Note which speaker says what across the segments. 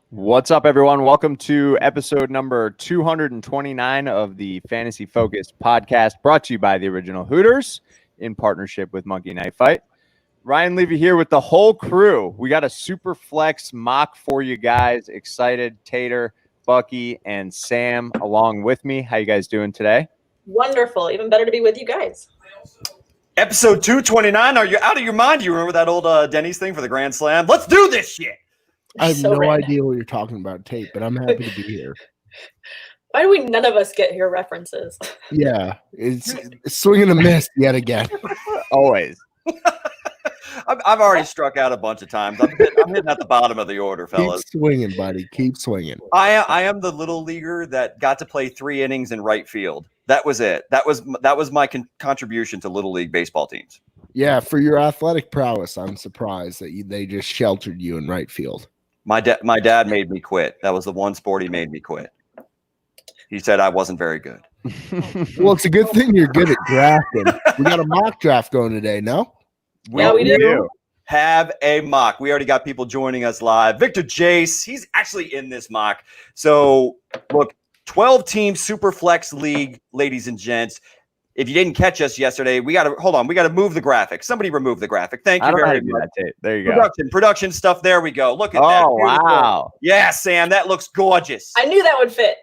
Speaker 1: What's up, everyone? Welcome to episode number 229 of the Fantasy Focused podcast, brought to you by the Original Hooters in partnership with Monkey Knife Fight. Ryan Levy here with the whole crew. We got a Superflex mock for you guys. Excited. Tater, Buckey, and Sam along with me. How you guys doing today?
Speaker 2: Wonderful. Even better to be with you guys.
Speaker 3: Episode 229. Are you out of your mind? You remember that old Denny's thing for the Grand Slam? Let's do this shit.
Speaker 4: I have no idea what you're talking about, Tate, but I'm happy to be here.
Speaker 2: Why do we none of us get your references?
Speaker 4: Yeah, it's swinging a miss yet again.
Speaker 1: Always.
Speaker 3: I've already struck out a bunch of times. I'm hitting at the bottom of the order, fellas.
Speaker 4: Keep swinging, buddy. Keep swinging.
Speaker 3: I am the little leaguer that got to play 3 innings in right field. That was it. That was my contribution to Little League baseball teams.
Speaker 4: Yeah, for your athletic prowess, I'm surprised that they just sheltered you in right field.
Speaker 3: My dad made me quit. That was the one sport he made me quit. He said I wasn't very good.
Speaker 4: Well, it's a good thing you're good at drafting. We got a mock draft going today, no?
Speaker 2: Yeah, we do.
Speaker 3: Have a mock. We already got people joining us live. Victor Jace, he's actually in this mock. So, look, 12-team Superflex League, ladies and gents. If you didn't catch us yesterday, we got to move the graphic. Somebody remove the graphic. Thank you very much.
Speaker 1: There you go.
Speaker 3: Production stuff. There we go. Look at that.
Speaker 1: Oh, wow.
Speaker 3: Yeah, Sam, that looks gorgeous.
Speaker 2: I knew that would fit.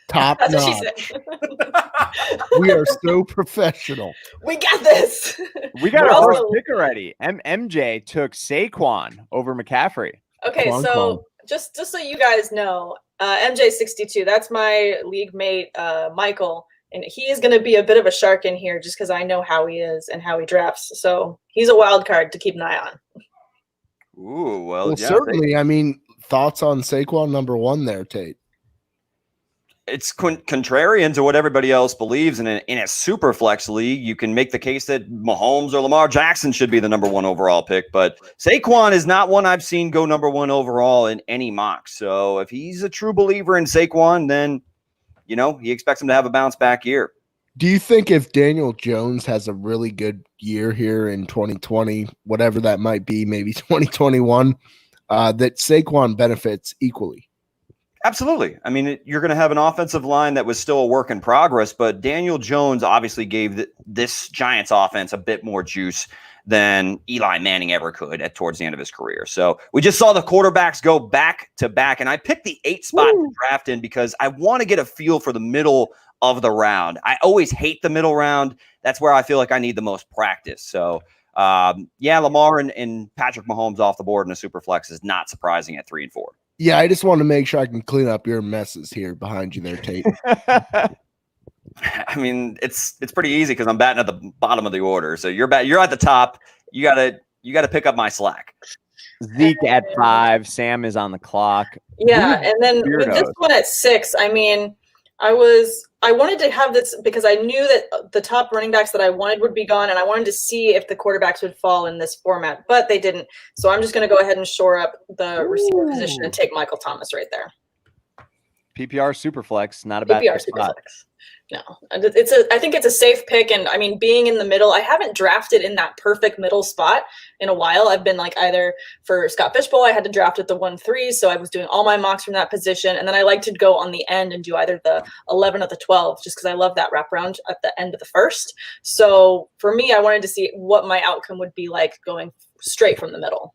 Speaker 4: Top
Speaker 2: That's what
Speaker 4: notch.
Speaker 2: she said.
Speaker 4: We are so professional.
Speaker 2: We got this.
Speaker 1: We got
Speaker 2: We're
Speaker 1: our first
Speaker 2: also-
Speaker 1: pick already. MJ took Saquon over McCaffrey.
Speaker 2: Okay,
Speaker 4: Come on,
Speaker 2: so just so you guys know, MJ62, that's my league mate, Michael. And he is going to be a bit of a shark in here just because I know how he is and how he drafts. So he's a wild card to keep an eye on.
Speaker 3: Ooh, well yeah,
Speaker 4: certainly. I mean, thoughts on Saquon number 1 there, Tate?
Speaker 3: it's contrarian to what everybody else believes. And in a super flex league, you can make the case that Mahomes or Lamar Jackson should be the number 1 overall pick. But Saquon is not one I've seen go number 1 overall in any mock. So if he's a true believer in Saquon, then, you know, he expects him to have a bounce back year.
Speaker 4: Do you think if Daniel Jones has a really good year here in 2020, whatever that might be, maybe 2021, that Saquon benefits equally?
Speaker 3: Absolutely. I mean, you're going to have an offensive line that was still a work in progress, but Daniel Jones obviously gave this Giants offense a bit more juice than Eli Manning ever could towards the end of his career. So we just saw the quarterbacks go back to back, and I picked the 8th spot to draft in because I want to get a feel for the middle of the round. I always hate the middle round. That's where I feel like I need the most practice. So yeah, Lamar and Patrick Mahomes off the board in a super flex is not surprising at 3 and 4.
Speaker 4: Yeah, I just want to make sure I can clean up your messes here behind you there, Tate.
Speaker 3: I mean, it's pretty easy because I'm batting at the bottom of the order. So you're at the top. You gotta pick up my slack.
Speaker 1: Zeke at 5. Sam is on the clock.
Speaker 2: Yeah, and then with this one at 6, I mean, I wanted to have this because I knew that the top running backs that I wanted would be gone, and I wanted to see if the quarterbacks would fall in this format, but they didn't. So I'm just going to go ahead and shore up the receiver position and take Michael Thomas right there.
Speaker 1: PPR Superflex, not a bad
Speaker 2: PPR
Speaker 1: spot.
Speaker 2: Superflex. No, I think it's a safe pick, and I mean, being in the middle, I haven't drafted in that perfect middle spot in a while. I've been like either for Scott Fishbowl, I had to draft at the 1-3, so I was doing all my mocks from that position, and then I like to go on the end and do either the 11 or the 12, just because I love that wraparound at the end of the first. So for me, I wanted to see what my outcome would be like going straight from the middle.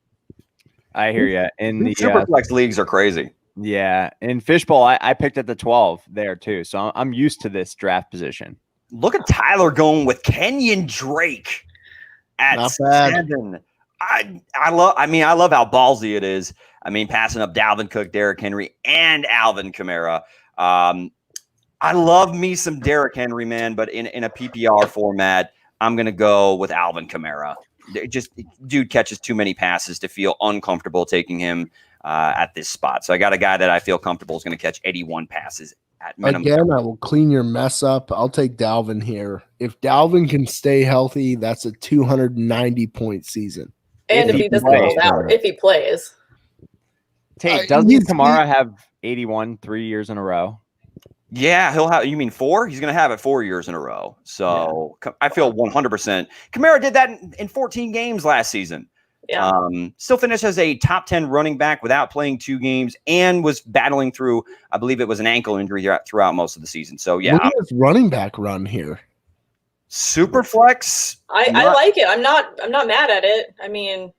Speaker 1: I hear you. In the
Speaker 3: Superflex leagues are crazy.
Speaker 1: Yeah, in Fishbowl, I picked at the 12 there too, so I'm used to this draft position.
Speaker 3: Look at Tyler going with Kenyon Drake at 7. I love how ballsy it is. I mean, passing up Dalvin Cook, Derrick Henry, and Alvin Kamara. I love me some Derrick Henry, man, but in a PPR format, I'm gonna go with Alvin Kamara. Dude catches too many passes to feel uncomfortable taking him at this spot. So I got a guy that I feel comfortable is going to catch 81 passes at minimum.
Speaker 4: Again, I will clean your mess up. I'll take Dalvin here. If Dalvin can stay healthy, that's a 290-point season.
Speaker 2: And if he doesn't hold out, if he plays.
Speaker 1: Tate, doesn't Kamara have 81 3 years in a row?
Speaker 3: Yeah, he'll have. You mean 4? He's going to have it 4 years in a row. So I feel 100%. Kamara did that in 14 games last season.
Speaker 2: Yeah.
Speaker 3: Still finished as a top 10 running back without playing 2 games and was battling through, I believe it was an ankle injury throughout most of the season. So yeah,
Speaker 4: look at this running back run here.
Speaker 3: Superflex.
Speaker 2: I like it. I'm not mad at it. I mean,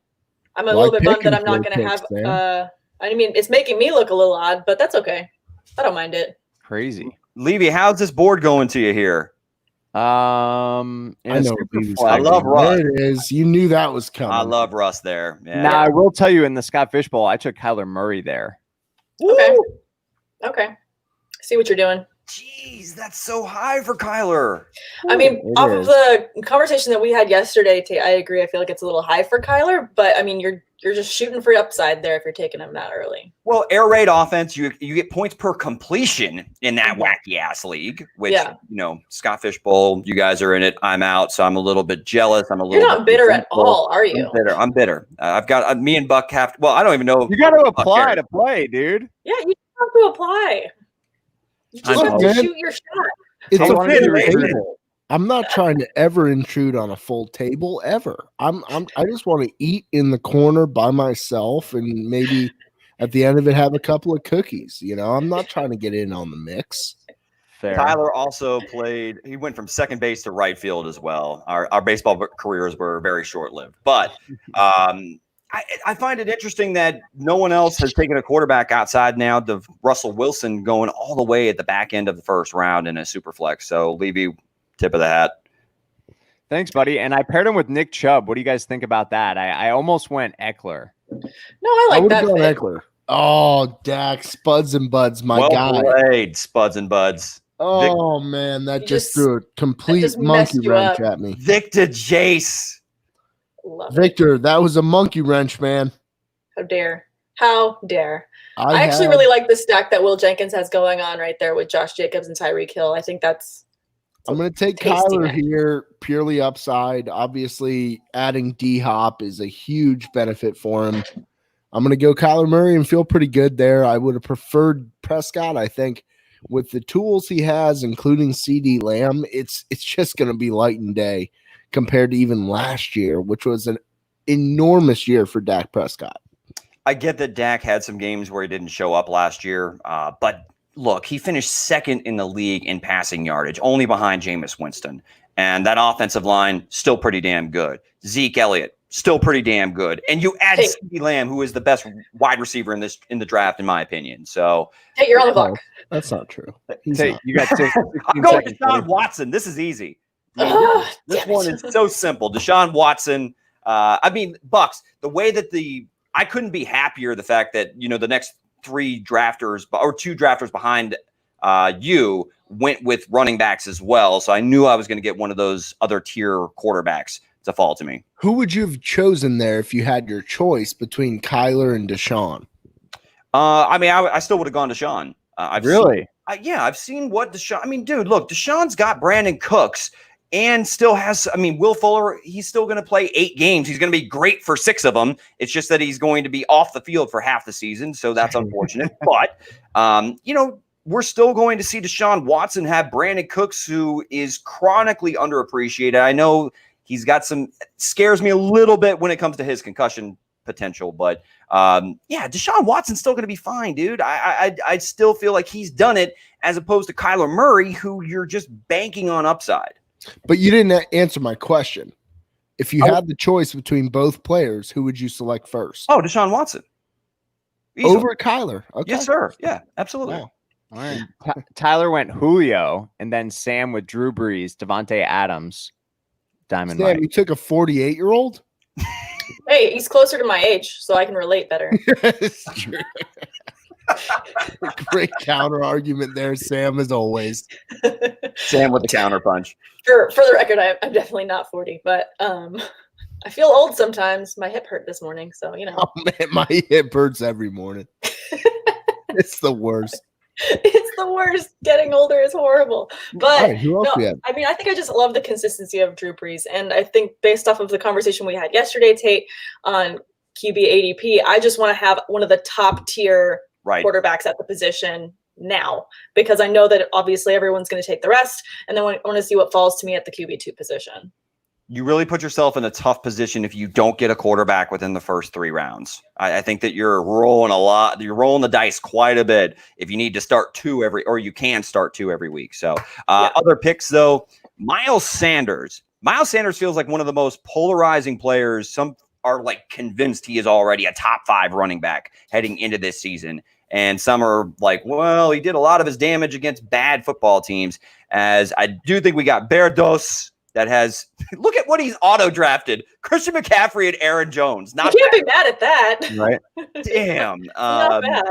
Speaker 2: I'm a little bit bummed that I'm not going to have. I mean, it's making me look a little odd, but that's okay. I don't mind it.
Speaker 1: Crazy.
Speaker 3: Levy, how's this board going to you here?
Speaker 4: I know.
Speaker 3: I love Russ.
Speaker 4: There it is. You knew that was coming.
Speaker 3: I love Russ there. Yeah.
Speaker 1: Now, I will tell you, in the Scott Fish Bowl, I took Kyler Murray there.
Speaker 2: Okay. See what you're doing.
Speaker 3: Jeez, that's so high for Kyler.
Speaker 2: I mean, off of the conversation that we had yesterday, I agree. I feel like it's a little high for Kyler, but I mean, you're just shooting for upside there if you're taking him that early.
Speaker 3: Well, air raid offense, you get points per completion in that wacky ass league, which Scott Fish Bowl, you guys are in it. I'm out, so I'm a little bit jealous. You're
Speaker 2: not bitter at all, are you?
Speaker 3: I'm bitter. I've got me and Buck have. Well, I don't even know.
Speaker 1: You got to apply to play, dude.
Speaker 2: Yeah, you have to apply. You just have to shoot your shot.
Speaker 4: It's a table. I'm not trying to ever intrude on a full table ever. I just want to eat in the corner by myself and maybe at the end of it have a couple of cookies. I'm not trying to get in on the mix.
Speaker 1: Fair.
Speaker 3: Tyler also played. He went from second base to right field as well. Our baseball careers were very short-lived, but I find it interesting that no one else has taken a quarterback outside now of Russell Wilson going all the way at the back end of the first round in a super flex. So Levy, tip of the hat.
Speaker 1: Thanks, buddy. And I paired him with Nick Chubb. What do you guys think about that? I almost went Eckler.
Speaker 2: No, I like that.
Speaker 4: Eckler. Oh, Dak, Spuds and Buds, my guy.
Speaker 3: Well played, Spuds and Buds.
Speaker 4: Oh, man, that just threw a complete monkey wrench at me.
Speaker 3: Victor Jace.
Speaker 4: Victor, that was a monkey wrench, man.
Speaker 2: How dare. I actually really like the stack that Will Jenkins has going on right there with Josh Jacobs and Tyreek Hill. I think I'm
Speaker 4: going to take Kyler here, purely upside. Obviously, adding D-Hop is a huge benefit for him. I'm going to go Kyler Murray and feel pretty good there. I would have preferred Prescott. I think with the tools he has, including CD Lamb, it's just going to be light and day compared to even last year, which was an enormous year for Dak Prescott.
Speaker 3: I get that Dak had some games where he didn't show up last year, but look, he finished second in the league in passing yardage, only behind Jameis Winston. And that offensive line, still pretty damn good. Zeke Elliott, still pretty damn good. And you add CeeDee Lamb, who is the best wide receiver in the draft, in my opinion. So
Speaker 2: hey, you're on the clock.
Speaker 4: That's not true.
Speaker 1: You got 16
Speaker 3: I'm going to Deshaun Watson. This is easy. This one is so simple. Deshaun Watson. Bucks, the way that I couldn't be happier the fact that, the next 3 drafters or 2 drafters behind you went with running backs as well. So I knew I was going to get one of those other tier quarterbacks to fall to me.
Speaker 4: Who would you have chosen there if you had your choice between Kyler and Deshaun?
Speaker 3: I still would have gone Deshaun.
Speaker 1: I've
Speaker 3: seen what Deshaun. Dude, look, Deshaun's got Brandon Cooks. And still has, Will Fuller, he's still going to play 8 games. He's going to be great for 6 of them. It's just that he's going to be off the field for half the season. So that's unfortunate. But, we're still going to see Deshaun Watson have Brandon Cooks, who is chronically underappreciated. I know he's got scares me a little bit when it comes to his concussion potential. But, Deshaun Watson's still going to be fine, dude. I still feel like he's done it as opposed to Kyler Murray, who you're just banking on upside.
Speaker 4: But you didn't answer my question. If you had the choice between both players, who would you select first?
Speaker 3: Oh, Deshaun Watson.
Speaker 4: Easily. Over Kyler. Okay.
Speaker 3: Yes, sir. Yeah, absolutely.
Speaker 4: Wow.
Speaker 1: All right. Tyler went Julio, and then Sam with Drew Brees, Devontae Adams, Diamond Mike.
Speaker 4: You took a 48-year-old?
Speaker 2: Hey, he's closer to my age, so I can relate better.
Speaker 4: It's true. Great counter argument there, Sam, as always.
Speaker 3: Sam with the counter punch.
Speaker 2: For the record, I'm definitely not 40, but I feel old sometimes. My hip hurt this morning, so
Speaker 4: Oh man, my hip hurts every morning. It's the worst.
Speaker 2: It's the worst. Getting older is horrible. But
Speaker 4: All right, who else
Speaker 2: no,
Speaker 4: we have?
Speaker 2: I mean, I think I just love the consistency of Drew Brees. And I think based off of the conversation we had yesterday, Tate, on QB ADP, I just want to have one of the top tier quarterbacks at the position now, because I know that obviously everyone's going to take the rest. And then I want to see what falls to me at the QB2 position.
Speaker 3: You really put yourself in a tough position if you don't get a quarterback within the first 3 rounds. I think that you're rolling you're rolling the dice quite a bit if you need to start 2 you can start 2 every week. So other picks though, Miles Sanders. Miles Sanders feels like one of the most polarizing players. Some are like convinced he is already a top 5 running back heading into this season. And some are like, well, he did a lot of his damage against bad football teams. As I do think we got Berdos, that has look at what he's auto drafted: Christian McCaffrey and Aaron Jones.
Speaker 2: You can't be mad at that,
Speaker 1: right?
Speaker 3: Damn,
Speaker 2: not bad.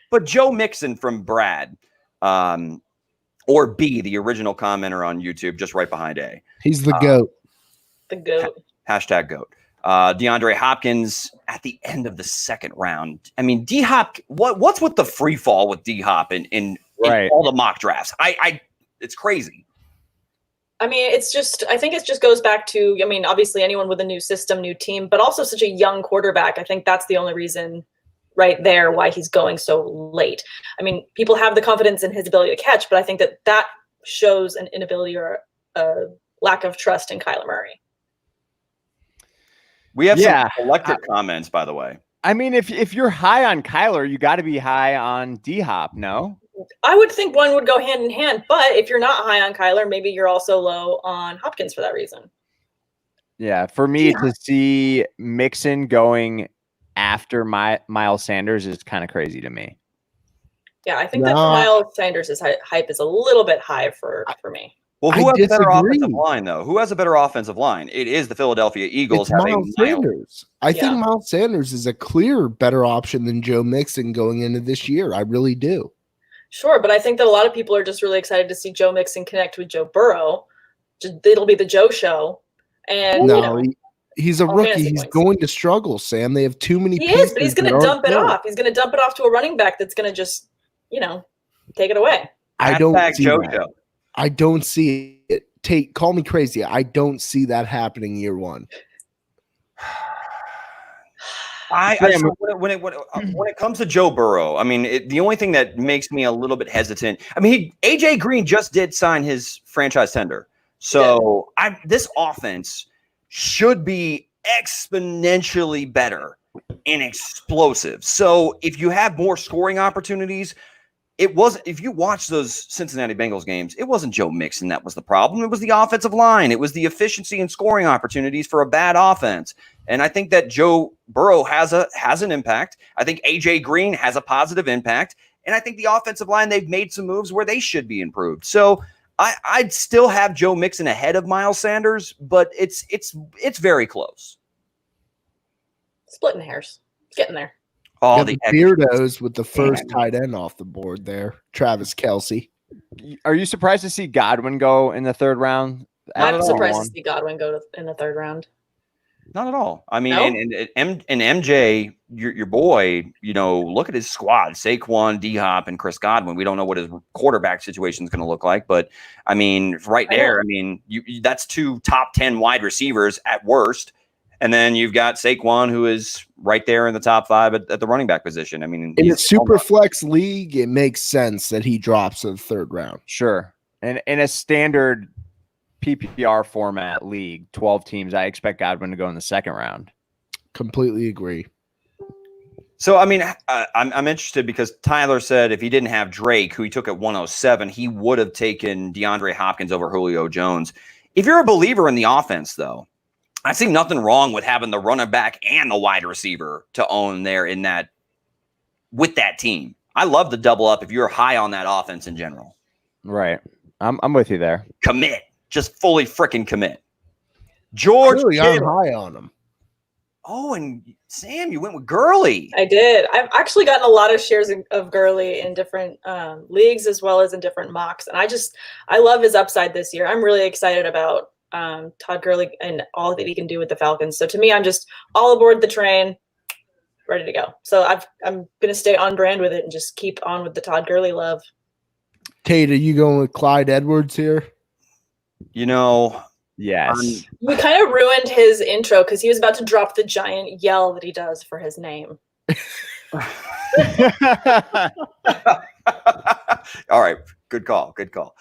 Speaker 3: But Joe Mixon from Brad, or B, the original commenter on YouTube, just right behind A.
Speaker 4: He's the GOAT.
Speaker 2: The GOAT.
Speaker 3: Hashtag GOAT. DeAndre Hopkins at the end of the 2nd round. I mean, D-Hop. What's with the free fall with D-Hop in all the mock drafts? It's crazy.
Speaker 2: I mean, I think it just goes back to, I mean, obviously anyone with a new system, new team, but also such a young quarterback. I think that's the only reason right there why he's going so late. I mean, people have the confidence in his ability to catch, but I think that shows an inability or a lack of trust in Kyler Murray.
Speaker 3: We have some electric comments, by the way.
Speaker 1: I mean, if you're high on Kyler, you got to be high on D-Hop, no?
Speaker 2: I would think one would go hand in hand, but if you're not high on Kyler, maybe you're also low on Hopkins for that reason.
Speaker 1: Yeah, for me to see Mixon going after Miles Sanders is kind of crazy to me.
Speaker 2: Yeah, I think that Miles Sanders' hype is a little bit high for me.
Speaker 3: Well, who has a better offensive line, though? Who has a better offensive line? It is the Philadelphia Eagles having
Speaker 4: Miles Sanders. I think Miles Sanders is a clear better option than Joe Mixon going into this year. I really do.
Speaker 2: Sure, but I think that a lot of people are just really excited to see Joe Mixon connect with Joe Burrow. It'll be the Joe show. And
Speaker 4: he's a rookie. He's going to struggle, Sam. They have too many pieces.
Speaker 2: He is, but he's going to dump it off. He's going to dump it off to a running back that's going to just, take it away.
Speaker 4: I don't see that. I don't see it. Tate, call me crazy. I don't see that happening year 1.
Speaker 3: When it comes to Joe Burrow, I mean, the only thing that makes me a little bit hesitant, I mean, AJ Green just did sign his franchise tender. So this offense should be exponentially better and explosive. So if you have more scoring opportunities, if you watch those Cincinnati Bengals games, it wasn't Joe Mixon that was the problem. It was the offensive line. It was the efficiency and scoring opportunities for a bad offense. And I think that Joe Burrow has an impact. I think AJ Green has a positive impact. And I think the offensive line, they've made some moves where they should be improved. So I'd still have Joe Mixon ahead of Miles Sanders, but it's very close.
Speaker 2: Splitting hairs. Getting there.
Speaker 4: Oh, the Beardos with the first tight end off the board there. Travis Kelce.
Speaker 1: Are you surprised to see Godwin go in the 3rd round?
Speaker 2: I'm surprised to see Godwin go in the 3rd round.
Speaker 3: Not at all. I mean, and MJ, your boy, look at his squad: Saquon, D-Hop, and Chris Godwin. We don't know what his quarterback situation is going to look like, but I mean, right there, I mean, that's 2 top 10 wide receivers at worst. And then you've got Saquon, who is right there in the top 5 at the running back position. I mean,
Speaker 4: in a Superflex league, it makes sense that he drops to the 3rd round.
Speaker 1: Sure. And in a standard PPR format league, 12 teams, I expect Godwin to go in the 2nd round.
Speaker 4: Completely agree.
Speaker 3: So, I mean, I'm interested because Tyler said if he didn't have Drake, who he took at 107, he would have taken DeAndre Hopkins over Julio Jones. If you're a believer in the offense, though, I see nothing wrong with having the running back and the wide receiver to own there with that team. I love the double up if you're high on that offense in general.
Speaker 1: Right. I'm with you there.
Speaker 3: Commit. Just fully freaking commit. George
Speaker 4: Kittle. I'm high on him.
Speaker 3: Oh, and Sam, you went with Gurley.
Speaker 2: I did. I've actually gotten a lot of shares of Gurley in different leagues as well as in different mocks. And I love his upside this year. I'm really excited about Todd Gurley and all that he can do with the Falcons. So to me, I'm just all aboard the train. ready to go. So I'm going to stay on brand with it and just keep on with the Todd Gurley love.
Speaker 4: Tater, you going with Clyde Edwards here?
Speaker 3: You know,
Speaker 1: Yes.
Speaker 2: We kind of ruined his intro because he was about to drop the giant yell that he does for his name.
Speaker 3: all right. Good call. Good call.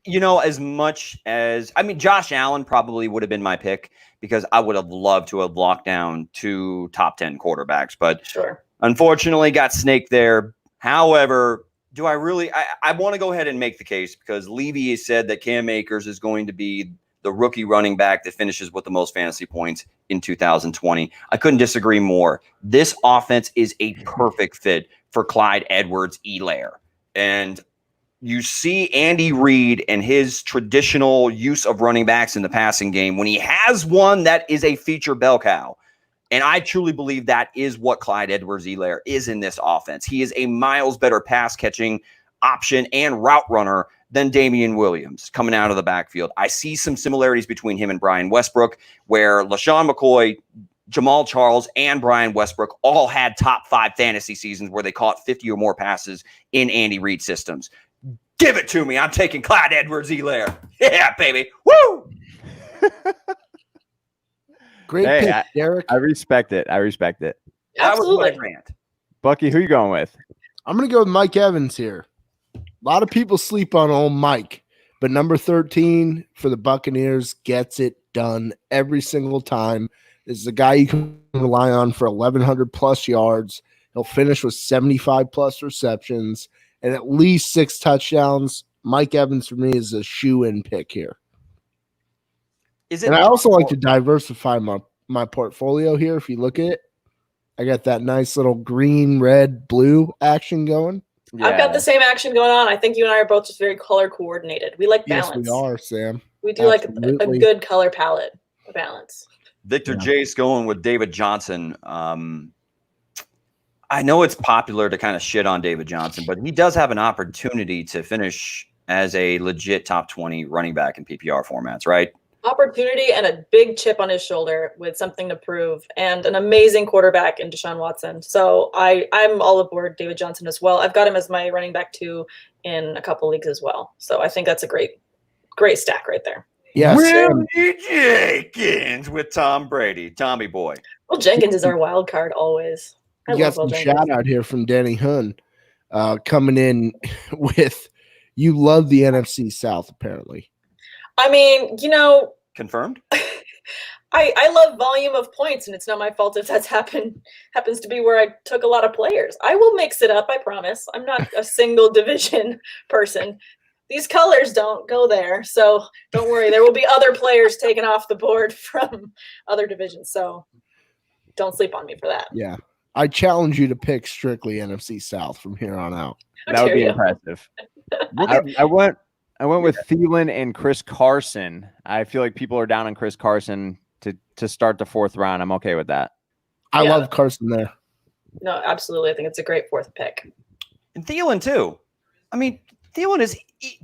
Speaker 3: You know, as much as, I mean, Josh Allen probably would have been my pick because I would have loved to have locked down 2 top 10 quarterbacks, but
Speaker 2: Sure.
Speaker 3: unfortunately got snaked there. However, do I really, I want to go ahead and make the case because Levy has said that Cam Akers is going to be the rookie running back that finishes with the most fantasy points in 2020. I couldn't disagree more. This offense is a perfect fit for Clyde Edwards-Helaire. And you see Andy Reid and his traditional use of running backs in the passing game when he has one that is a feature bell cow. And I truly believe that is what Clyde Edwards-Helaire is in this offense. He is a miles better pass catching option and route runner than Damian Williams coming out of the backfield. I see some similarities between him and Brian Westbrook, where LaShawn McCoy, Jamal Charles, and Brian Westbrook all had top 5 fantasy seasons where they caught 50 or more passes in Andy Reid systems. Give it to me. I'm taking Clyde Edwards-Helaire. Yeah, baby. Woo!
Speaker 4: Great pick, Derek.
Speaker 1: I respect it.
Speaker 2: Absolutely.
Speaker 3: That was my rant.
Speaker 1: Bucky, who you going with?
Speaker 4: I'm going to go with Mike Evans here. A lot of people sleep on old Mike, but number 13 for the Buccaneers gets it done every single time. This is a guy you can rely on for 1,100 plus yards. He'll finish with 75 plus receptions and at least 6 touchdowns. Mike Evans for me is a shoe-in pick here. And I also like to diversify my portfolio here. If you look at it, I got that nice little green, red, blue action going.
Speaker 2: Yeah. I've got the same action going on. I think you and I are both just very color coordinated. We like balance.
Speaker 4: Yes, we are, Sam.
Speaker 2: We do Absolutely. Like a good color palette, a balance.
Speaker 3: Victor Jace going with David Johnson. I know it's popular to kind of shit on David Johnson, but he does have an opportunity to finish as a legit top 20 running back in PPR formats, right?
Speaker 2: Opportunity and a big chip on his shoulder with something to prove and an amazing quarterback in Deshaun Watson. So I'm all aboard David Johnson as well. I've got him as my running back 2 in a couple leagues as well. So I think that's a great stack right there.
Speaker 4: Yeah,
Speaker 3: Willie Jenkins with Tom Brady, Tommy boy.
Speaker 2: Well, Jenkins is our wild card always.
Speaker 4: You got some shout out here from Danny Hun coming in with you love the NFC South apparently.
Speaker 2: I mean, you know,
Speaker 3: confirmed.
Speaker 2: I love volume of points, and it's not my fault if that's happens to be where I took a lot of players. I will mix it up, I promise. I'm not a single division person. These colors don't go there, so don't worry. There will be other players taken off the board from other divisions, so don't sleep on me for that.
Speaker 4: Yeah, I challenge you to pick strictly NFC South from here on out.
Speaker 1: That would be impressive. I went with Thielen and Chris Carson. I feel like people are down on Chris Carson to start the 4th round. I'm okay with that.
Speaker 4: I love Carson there.
Speaker 2: No, absolutely. I think it's a great 4th pick.
Speaker 3: And Thielen too. I mean, Thielen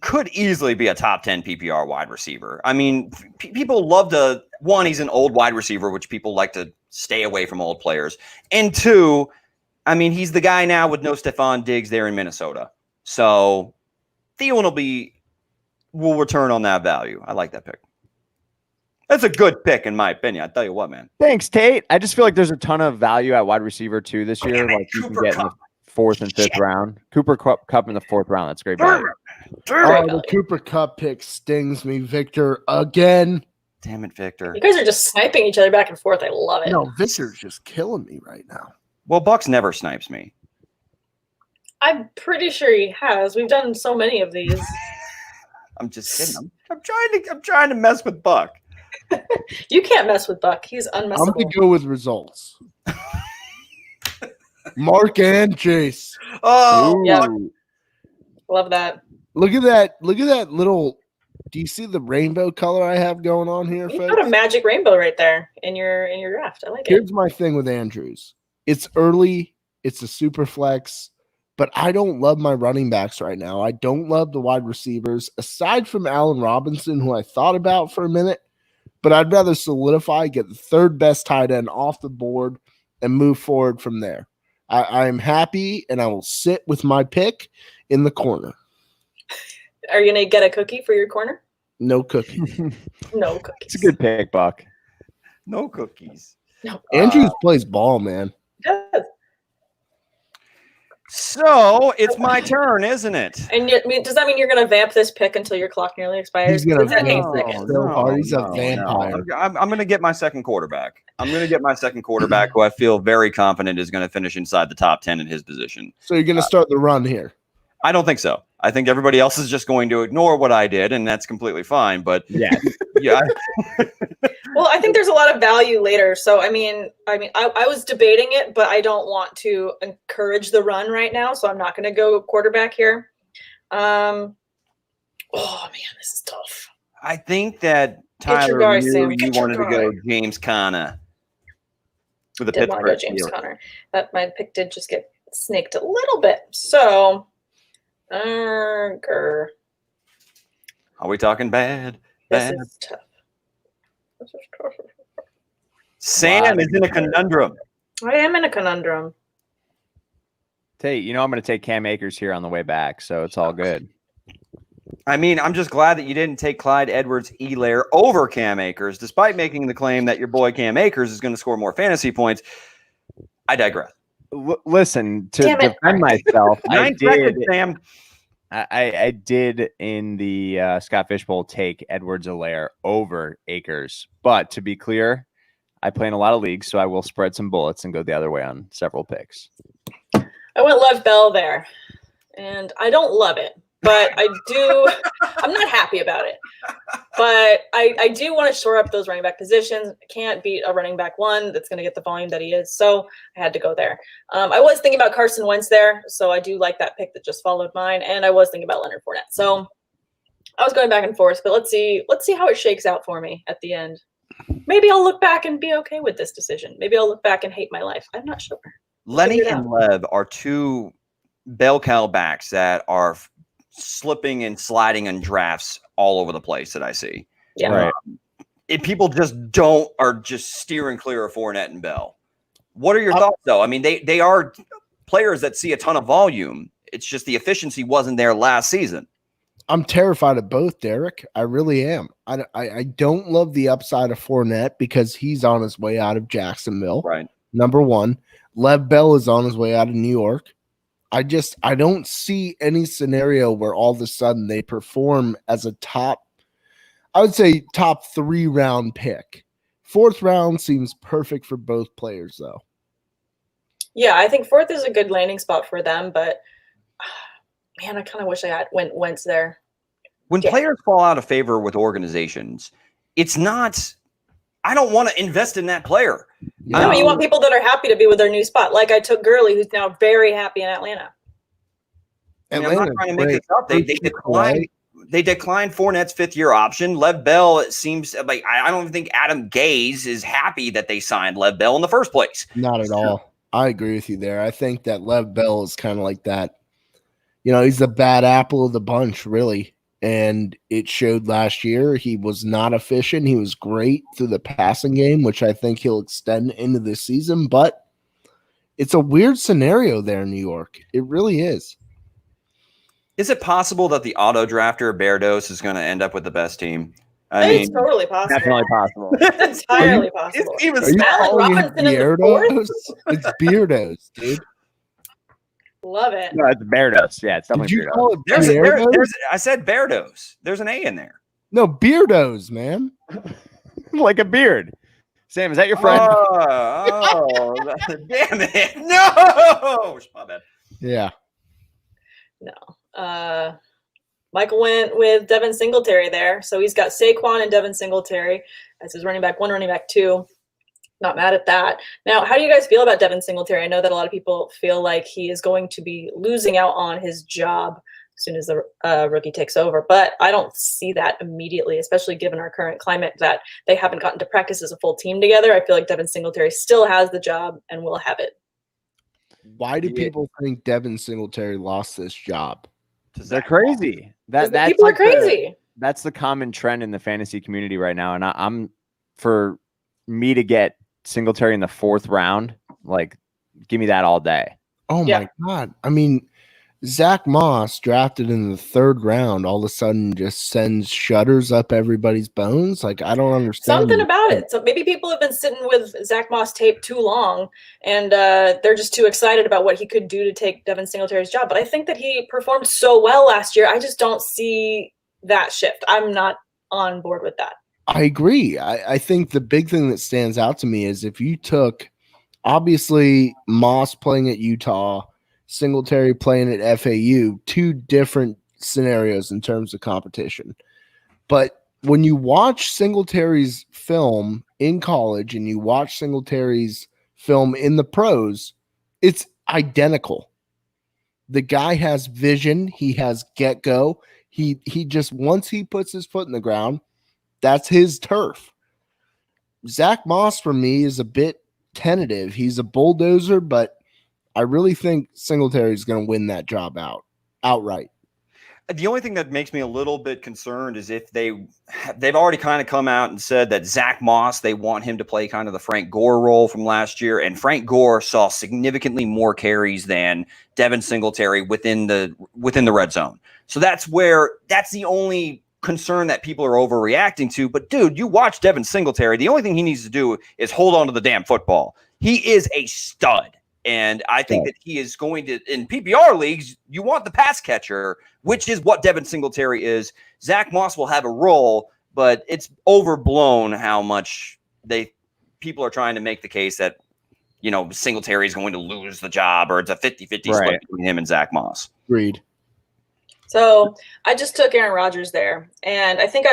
Speaker 3: could easily be a top 10 PPR wide receiver. I mean, people love to, one, he's an old wide receiver, which people like to stay away from old players. And 2, I mean, he's the guy now with no Stephon Diggs there in Minnesota. So Thielen will return on that value. I like that pick. That's a good pick in my opinion. I tell you what, man.
Speaker 1: Thanks, Tate. I just feel like there's a ton of value at wide receiver too this year.
Speaker 3: Man,
Speaker 1: like you
Speaker 3: Cooper
Speaker 1: can get
Speaker 3: Kupp.
Speaker 1: in the 4th and 5th round. Cooper Kupp in the 4th round. That's great value.
Speaker 4: The Cooper Kupp pick stings me, Victor, again.
Speaker 3: Damn it, Victor.
Speaker 2: You guys are just sniping each other back and forth. I love it.
Speaker 4: No, Victor's just killing me right now.
Speaker 3: Well, Bucks never snipes me.
Speaker 2: I'm pretty sure he has. We've done so many of these.
Speaker 3: I'm just kidding. I'm trying to mess with Buck.
Speaker 2: You can't mess with Buck. He's unmessable.
Speaker 4: I'm going to go with results. Mark and Chase.
Speaker 3: Oh,
Speaker 2: yeah. Love that.
Speaker 4: Look at that little. Do you see the rainbow color I have going on here,
Speaker 2: You've
Speaker 4: folks?
Speaker 2: got a magic rainbow right there in your draft. I like it.
Speaker 4: Here's my thing with Andrews. It's early. It's a super flex. But I don't love my running backs right now. I don't love the wide receivers, aside from Allen Robinson, who I thought about for a minute. But I'd rather solidify, get the 3rd best tight end off the board, and move forward from there. I am happy, and I will sit with my pick in the corner.
Speaker 2: Are you going to get a cookie for your corner?
Speaker 4: No cookie.
Speaker 2: No cookies.
Speaker 1: It's a good pick, Buck.
Speaker 3: No cookies.
Speaker 2: No.
Speaker 4: Andrews plays ball, man.
Speaker 2: Yes.
Speaker 3: So it's my turn, isn't it?
Speaker 2: And yet, does that mean you're going to vamp this pick until your clock nearly expires?
Speaker 4: He's gonna
Speaker 2: That
Speaker 4: vamp
Speaker 2: takes
Speaker 4: it.
Speaker 2: seconds.
Speaker 4: So hard. He's a vampire.
Speaker 3: I'm going to get my second quarterback. I'm going to get my second quarterback who I feel very confident is going to finish inside the top 10 in his position.
Speaker 4: So you're going to start the run here.
Speaker 3: I don't think so. I think everybody else is just going to ignore what I did, and that's completely fine. But
Speaker 1: Yeah.
Speaker 3: yeah,
Speaker 2: Well, I think there's a lot of value later. So, I was debating it, but I don't want to encourage the run right now. So I'm not going to go quarterback here. Oh man, this is tough.
Speaker 3: I think that
Speaker 2: Get your
Speaker 3: Tyler
Speaker 2: guy,
Speaker 3: knew
Speaker 2: Sam.
Speaker 3: you
Speaker 2: Get your
Speaker 3: wanted to
Speaker 2: guy.
Speaker 3: go James Conner with the
Speaker 2: Did want to go
Speaker 3: Pittsburgh
Speaker 2: James
Speaker 3: Steelers.
Speaker 2: Conner. That my pick did just get snaked a little bit. So, grr.
Speaker 3: Are we talking bad?
Speaker 2: This
Speaker 3: Bad.
Speaker 2: is tough. This is tough.
Speaker 3: Sam is in a conundrum.
Speaker 2: I am in a conundrum.
Speaker 1: Tate, I'm going to take Cam Akers here on the way back, so it's all good.
Speaker 3: I mean, I'm just glad that you didn't take Clyde Edwards-Helaire over Cam Akers, despite making the claim that your boy Cam Akers is going to score more fantasy points. I digress.
Speaker 1: Listen, to
Speaker 2: Damn it.
Speaker 1: defend myself,
Speaker 3: 9 seconds, Sam.
Speaker 1: I did in the Scott Fishbowl take Edwards-Helaire over Akers, but to be clear, I play in a lot of leagues, so I will spread some bullets and go the other way on several picks.
Speaker 2: I went Lev Bell there, and I don't love it, but I do. I'm not happy about it, but I do want to shore up those running back positions. I can't beat a running back one that's going to get the volume that he is, so I had to go there. I was thinking about Carson Wentz there, so I do like that pick that just followed mine, and I was thinking about Leonard Fournette. So I was going back and forth, but let's see how it shakes out for me at the end. Maybe I'll look back and be okay with this decision. Maybe I'll look back and hate my life. I'm not sure.
Speaker 3: Lenny and Lev are two bell cow backs that are slipping and sliding in drafts all over the place that I see.
Speaker 2: Yeah.
Speaker 1: Right.
Speaker 3: If people are just steering clear of Fournette and Bell. What are your thoughts, though? I mean, they are players that see a ton of volume. It's just the efficiency wasn't there last season.
Speaker 4: I'm terrified of both, Derek. I really am. I don't love the upside of Fournette because he's on his way out of Jacksonville.
Speaker 3: Right.
Speaker 4: Number one. Lev Bell is on his way out of New York. I don't see any scenario where all of a sudden they perform as a top 3 round pick. 4th round seems perfect for both players, though.
Speaker 2: Yeah, I think 4th is a good landing spot for them, but man, I kind of wish I had Wentz there.
Speaker 3: When players fall out of favor with organizations, it's not – I don't want to invest in that player.
Speaker 4: Yeah.
Speaker 2: No, you want people that are happy to be with their new spot. Like I took Gurley, who's now very happy in Atlanta.
Speaker 3: I mean, I'm not trying to make this up. They declined Fournette's 5th-year option. Lev Bell, it seems like I don't even think Adam Gase is happy that they signed Lev Bell in the first place.
Speaker 4: Not at all. I agree with you there. I think that Lev Bell is kind of like that. He's the bad apple of the bunch, really. And it showed last year. He was not efficient. He was great through the passing game, which I think he'll extend into this season. But it's a weird scenario there in New York. It really is.
Speaker 3: Is it possible that the auto drafter Beardos is going to end up with the best team?
Speaker 2: It's totally possible.
Speaker 1: Definitely possible.
Speaker 2: It's entirely possible.
Speaker 3: Even
Speaker 4: Are you
Speaker 2: Allen
Speaker 4: calling him
Speaker 2: Robinson in the
Speaker 4: Beardos? It's Beardos, dude.
Speaker 2: Love it.
Speaker 1: No, it's Beardos. Yeah, it's
Speaker 4: Did
Speaker 1: definitely
Speaker 4: you
Speaker 1: Beardos.
Speaker 4: call it Beardos?
Speaker 3: I said Beardos. There's an A in there.
Speaker 4: No, Beardos, man.
Speaker 1: Like a beard. Sam, is that your friend?
Speaker 3: Oh, damn it. No. My bad.
Speaker 4: Yeah.
Speaker 2: No. Michael went with Devin Singletary there. So he's got Saquon and Devin Singletary as his running back 1, running back 2. Not mad at that. Now, how do you guys feel about Devin Singletary? I know that a lot of people feel like he is going to be losing out on his job as soon as the rookie takes over. But I don't see that immediately, especially given our current climate that they haven't gotten to practice as a full team together. I feel like Devin Singletary still has the job and will have it.
Speaker 4: Why do people think Devin Singletary lost this job?
Speaker 1: They're crazy. That's
Speaker 2: People are
Speaker 1: like
Speaker 2: crazy.
Speaker 1: That's the common trend in the fantasy community right now. And I'm for me to get Singletary in the 4th round Like, give me that all day.
Speaker 4: Oh
Speaker 2: Yeah.
Speaker 4: my God. I mean, Zach Moss drafted in the 3rd round all of a sudden just sends shudders up everybody's bones. Like, I don't understand.
Speaker 2: Something about it. So maybe people have been sitting with Zach Moss tape too long, and they're just too excited about what he could do to take Devin Singletary's job. But I think that he performed so well last year. I just don't see that shift. I'm not on board with that.
Speaker 4: I agree. I think the big thing that stands out to me is if you took, obviously, Moss playing at Utah, Singletary playing at FAU, 2 different scenarios in terms of competition. But when you watch Singletary's film in college and you watch Singletary's film in the pros, it's identical. The guy has vision. He has get-go. He just, once he puts his foot in the ground, that's his turf. Zach Moss, for me, is a bit tentative. He's a bulldozer, but I really think Singletary is going to win that job outright.
Speaker 3: The only thing that makes me a little bit concerned is if they've already kind of come out and said that Zach Moss, they want him to play kind of the Frank Gore role from last year, and Frank Gore saw significantly more carries than Devin Singletary within the red zone. So that's the only concern that people are overreacting to. But dude, you watch Devin Singletary, the only thing he needs to do is hold on to the damn football. He is a stud. And I think that he is going to, in PPR leagues, you want the pass catcher, which is what Devin Singletary is. Zach Moss will have a role, but it's overblown how much people are trying to make the case that, Singletary is going to lose the job, or it's a 50-50 split between him and Zach Moss.
Speaker 4: Agreed.
Speaker 2: So I just took Aaron Rodgers there, and I think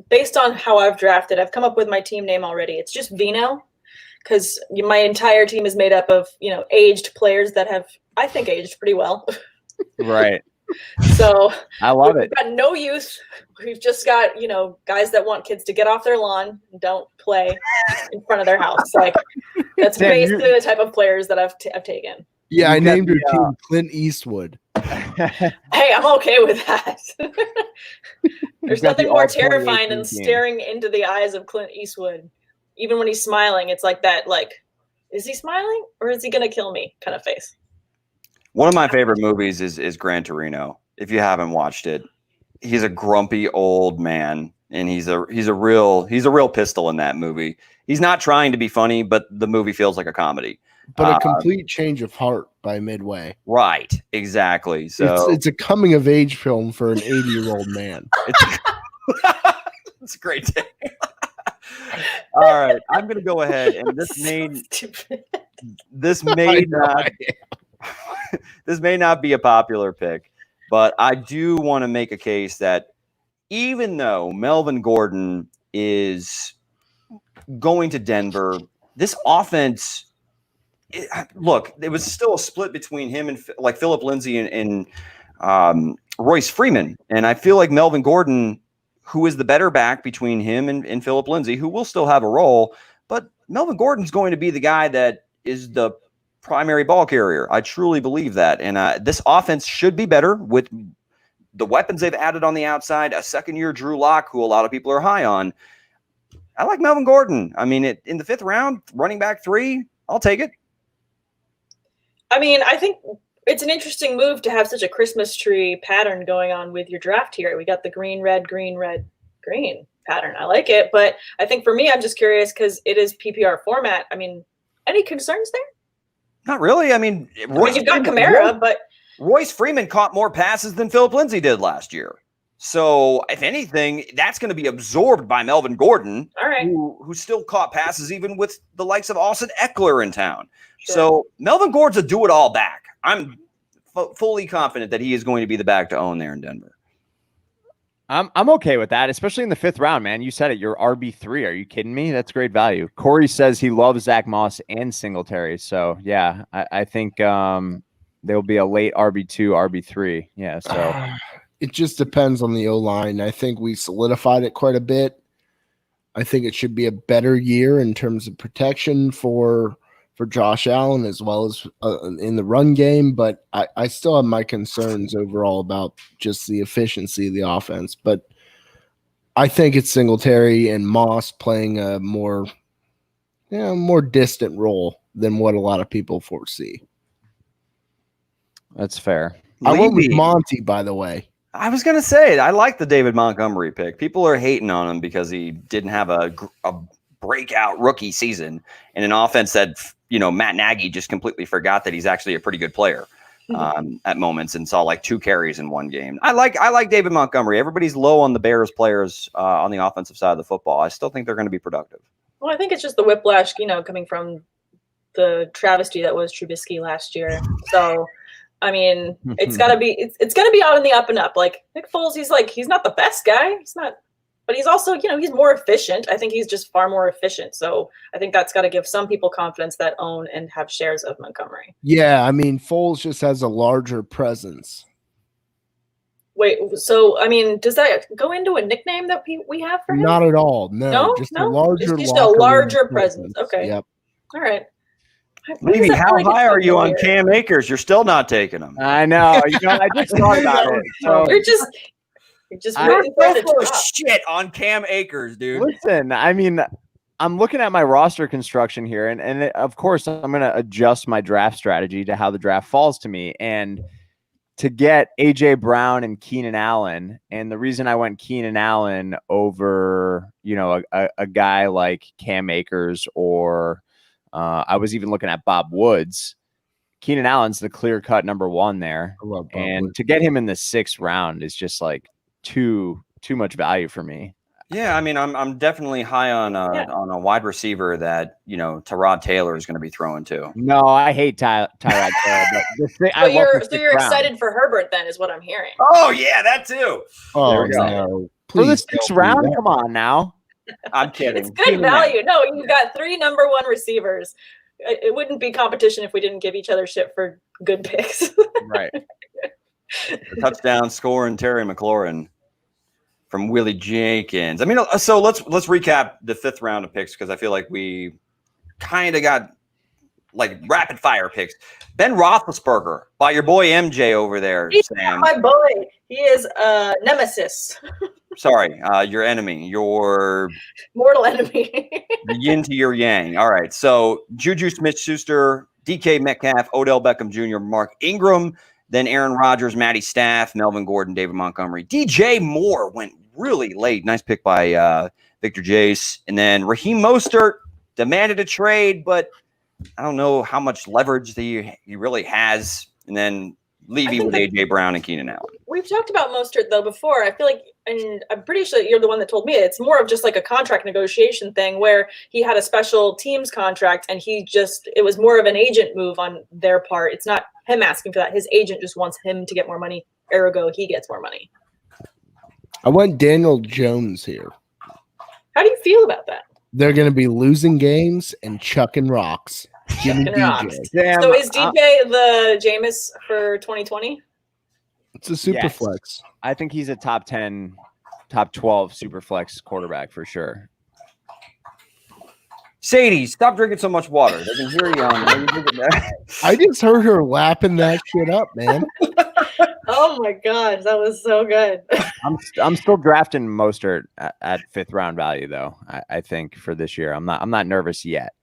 Speaker 2: based on how I've drafted, I've come up with my team name already. It's just Vino, because my entire team is made up of, aged players that have, I think, aged pretty well.
Speaker 1: Right.
Speaker 2: So
Speaker 1: I love it.
Speaker 2: We've got no youth. We've just got, guys that want kids to get off their lawn and don't play in front of their house. Like, that's basically the type of players that I've taken.
Speaker 4: Yeah, I named your team Clint Eastwood.
Speaker 2: Hey, I'm okay with that. There's nothing more terrifying than staring into the eyes of Clint Eastwood. Even when he's smiling, it's like that, is he smiling or is he going to kill me kind of face?
Speaker 3: One of my favorite movies is Gran Torino. If you haven't watched it, he's a grumpy old man, and he's a real pistol in that movie. He's not trying to be funny, but the movie feels like a comedy.
Speaker 4: But a complete change of heart by midway.
Speaker 3: Right, exactly. So
Speaker 4: it's a coming of age film for an 80-year-old man.
Speaker 3: It's a great day. All right, I'm going to go ahead, and this may not be a popular pick, but I do want to make a case that even though Melvin Gordon is going to Denver, this offense, look, it was still a split between him and Philip Lindsay and Royce Freeman, and I feel like Melvin Gordon, who is the better back between him and Philip Lindsay, who will still have a role, but Melvin Gordon's going to be the guy that is the primary ball carrier. I truly believe that. And this offense should be better with the weapons they've added on the outside, a second-year Drew Lock, who a lot of people are high on. I like Melvin Gordon. I mean, in the 5th round, running back 3, I'll take it.
Speaker 2: I mean, I think it's an interesting move to have such a Christmas tree pattern going on with your draft here. We got the green, red, green, red, green pattern. I like it. But I think for me, I'm just curious because it is PPR format. I mean, any concerns there?
Speaker 3: Not really. I mean,
Speaker 2: you've got Kamara, but
Speaker 3: Royce Freeman caught more passes than Philip Lindsay did last year. So if anything, that's going to be absorbed by Melvin Gordon,
Speaker 2: all right,
Speaker 3: who still caught passes even with the likes of Austin Eckler in town.
Speaker 2: Sure.
Speaker 3: So Melvin Gordon's a do-it-all back. I'm fully confident that he is going to be the back to own there in Denver.
Speaker 1: I'm okay with that, especially in the 5th round, man. You said it. You're RB3. Are you kidding me? That's great value. Corey says he loves Zach Moss and Singletary. So, yeah, I think there'll be a late RB2, RB3. Yeah, so.
Speaker 4: It just depends on the O-line. I think we solidified it quite a bit. I think it should be a better year in terms of protection for Josh Allen as well as in the run game, but I still have my concerns overall about just the efficiency of the offense. But I think it's Singletary and Moss playing a more distant role than what a lot of people foresee.
Speaker 1: That's fair.
Speaker 4: I went with
Speaker 3: Levy.
Speaker 4: Monty, by the way.
Speaker 3: I was gonna say I like the David Montgomery pick. People are hating on him because he didn't have a breakout rookie season in an offense that Matt Nagy just completely forgot that he's actually a pretty good player at moments and saw like 2 carries in one game. I like David Montgomery. Everybody's low on the Bears players on the offensive side of the football. I still think they're going to be productive.
Speaker 2: Well, I think it's just the whiplash, coming from the travesty that was Trubisky last year. So. I mean, it's gotta be it's gonna be out in the up and up. Like Nick Foles, he's not the best guy. He's not, but he's also, he's more efficient. I think he's just far more efficient. So I think that's got to give some people confidence that own and have shares of Montgomery.
Speaker 4: Yeah, I mean, Foles just has a larger presence.
Speaker 2: Wait, so I mean, does that go into a nickname that we have for him?
Speaker 4: Not at all. No, just a larger,
Speaker 2: just a larger presence. Okay.
Speaker 4: Yep.
Speaker 2: All right.
Speaker 3: Levy, how high are you on Cam Akers? You're still not taking him.
Speaker 1: I know. I just thought about it. So
Speaker 2: You're just waiting for it to
Speaker 3: full of
Speaker 2: drop.
Speaker 3: shit on Cam Akers, dude.
Speaker 1: listen, I mean, I'm looking at my roster construction here, and of course, I'm going to adjust my draft strategy to how the draft falls to me. And to get A.J. Brown and Keenan Allen, and the reason I went Keenan Allen over, a guy like Cam Akers or I was even looking at Bob Woods. Keenan Allen's the clear-cut number 1 there.
Speaker 4: I love Bob
Speaker 1: And
Speaker 4: Woods.
Speaker 1: to get him in the 6th round is just like too much value for me.
Speaker 3: Yeah, I mean, I'm definitely high on a wide receiver that Tyrod Taylor is going to be throwing to.
Speaker 1: No, I hate Tyrod Taylor.
Speaker 2: But you're excited for Herbert then, is what I'm hearing.
Speaker 3: Oh yeah, that too.
Speaker 4: Oh,
Speaker 1: There we go.
Speaker 4: no.
Speaker 1: For the
Speaker 4: Please
Speaker 1: 6th
Speaker 4: don't do
Speaker 1: round,
Speaker 4: that.
Speaker 1: come on now.
Speaker 3: I'm kidding.
Speaker 2: It's good value. No, you've got 3 number 1 receivers. It wouldn't be competition if we didn't give each other shit for good picks.
Speaker 1: Right.
Speaker 3: The touchdown scoring Terry McLaurin from Willie Jenkins. I mean, so let's recap the 5th round of picks because I feel like we kind of got like rapid fire picks. Ben Roethlisberger by your boy MJ over there,
Speaker 2: He's
Speaker 3: Sam.
Speaker 2: my boy. He is a nemesis,
Speaker 3: Sorry, your enemy, your
Speaker 2: mortal enemy.
Speaker 3: yin to your yang. All right, so Juju Smith-Schuster, DK Metcalf, Odell Beckham Jr., Mark Ingram, then Aaron Rodgers, Matty Staff, Melvin Gordon, David Montgomery. DJ Moore went really late. Nice pick by Victor Jace. And then Raheem Mostert demanded a trade, but I don't know how much leverage he really has. And then Levy with A.J. Brown and Keenan Allen.
Speaker 2: We've talked about Mostert, though, before. I feel like, and I'm pretty sure you're the one that told me it's more of just like a contract negotiation thing where he had a special teams contract and it was more of an agent move on their part. It's not him asking for that. His agent just wants him to get more money. Ergo, he gets more money.
Speaker 4: I went Daniel Jones here.
Speaker 2: How do you feel about that?
Speaker 4: They're going to be losing games and chucking rocks. Give me
Speaker 2: Chucking rocks.
Speaker 4: DJ.
Speaker 1: Damn,
Speaker 2: So is DJ the Jameis for 2020?
Speaker 4: It's a super
Speaker 1: Yes.
Speaker 4: flex.
Speaker 1: I think he's a top 10, top 12 super flex quarterback for sure.
Speaker 3: Sadie, stop drinking so much water. They can hear you on.
Speaker 4: I just heard her lapping that shit up, man.
Speaker 2: Oh my gosh, that was so good.
Speaker 1: I'm still drafting Mostert at 5th round value though. I think for this year, I'm not nervous yet.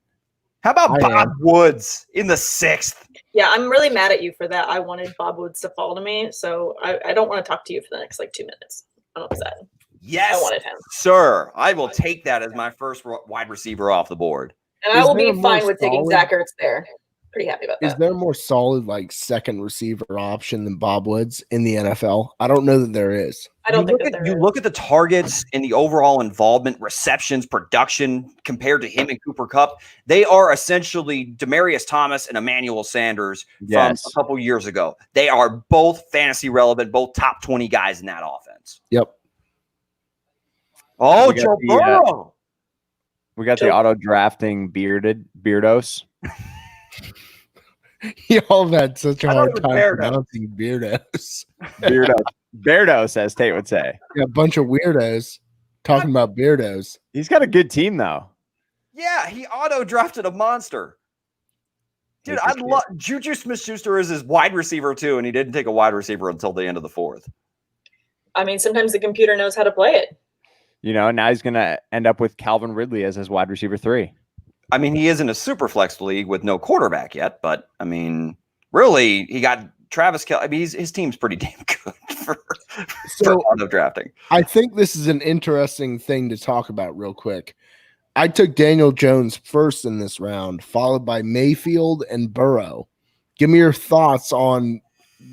Speaker 3: How about
Speaker 4: I
Speaker 3: Bob
Speaker 4: am.
Speaker 3: Woods in the 6th?
Speaker 2: Yeah, I'm really mad at you for that. I wanted Bob Woods to fall to me, so I don't want to talk to you for the next 2 minutes. I'm upset.
Speaker 3: Yes,
Speaker 2: I wanted him.
Speaker 3: sir. I will take that as my first wide receiver off the board.
Speaker 2: And I
Speaker 4: Is
Speaker 2: will
Speaker 4: there
Speaker 2: be
Speaker 4: a
Speaker 2: fine
Speaker 4: more
Speaker 2: with taking
Speaker 4: solid-
Speaker 2: Zach Ertz there. Pretty happy about
Speaker 4: Is
Speaker 2: that.
Speaker 4: there a more solid like second receiver option than Bob Woods in the NFL? I don't know that there is.
Speaker 2: I don't think that there
Speaker 3: You
Speaker 2: is.
Speaker 3: look at the targets and the overall involvement, receptions, production compared to him and Cooper Kupp. They are essentially Demaryius Thomas and Emmanuel Sanders
Speaker 1: Yes.
Speaker 3: from a couple years ago. They are both fantasy relevant, both top 20 guys in that offense.
Speaker 4: Yep.
Speaker 3: Oh,
Speaker 1: We got
Speaker 3: Joe
Speaker 1: the,
Speaker 3: Burrow.
Speaker 1: We got the auto drafting Beardos.
Speaker 4: Y'all have had such a
Speaker 3: I thought
Speaker 4: hard
Speaker 3: it was
Speaker 4: time
Speaker 3: Beardo.
Speaker 4: pronouncing beardos.
Speaker 1: Beardos, as Tate would say.
Speaker 4: Yeah, a bunch of weirdos talking about beardos.
Speaker 1: He's got a good team though.
Speaker 3: Yeah, he auto drafted a monster. Dude, I love Juju Smith-Schuster is his wide receiver too, and he didn't take a wide receiver until the end of the 4th.
Speaker 2: I mean, sometimes the computer knows how to play it.
Speaker 1: Now he's gonna end up with Calvin Ridley as his wide receiver 3.
Speaker 3: I mean, he is in a Superflex league with no quarterback yet, but I mean, really, he got Travis Kelce. I mean, his team's pretty damn good for auto drafting.
Speaker 4: I think this is an interesting thing to talk about real quick. I took Daniel Jones first in this round, followed by Mayfield and Burrow. Give me your thoughts on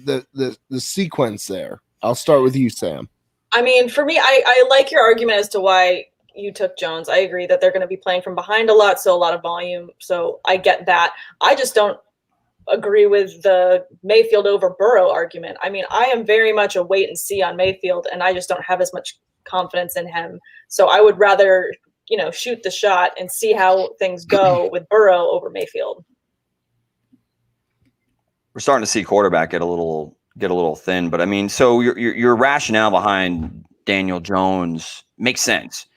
Speaker 4: the sequence there. I'll start with you, Sam.
Speaker 2: I mean, for me, I like your argument as to why you took Jones. I agree that they're going to be playing from behind a lot, so a lot of volume. So I get that. I just don't agree with the Mayfield over Burrow argument. I mean, I am very much a wait and see on Mayfield, and I just don't have as much confidence in him. So I would rather, shoot the shot and see how things go with Burrow over Mayfield.
Speaker 3: We're starting to see quarterback get a little thin, but I mean, so your rationale behind Daniel Jones makes sense.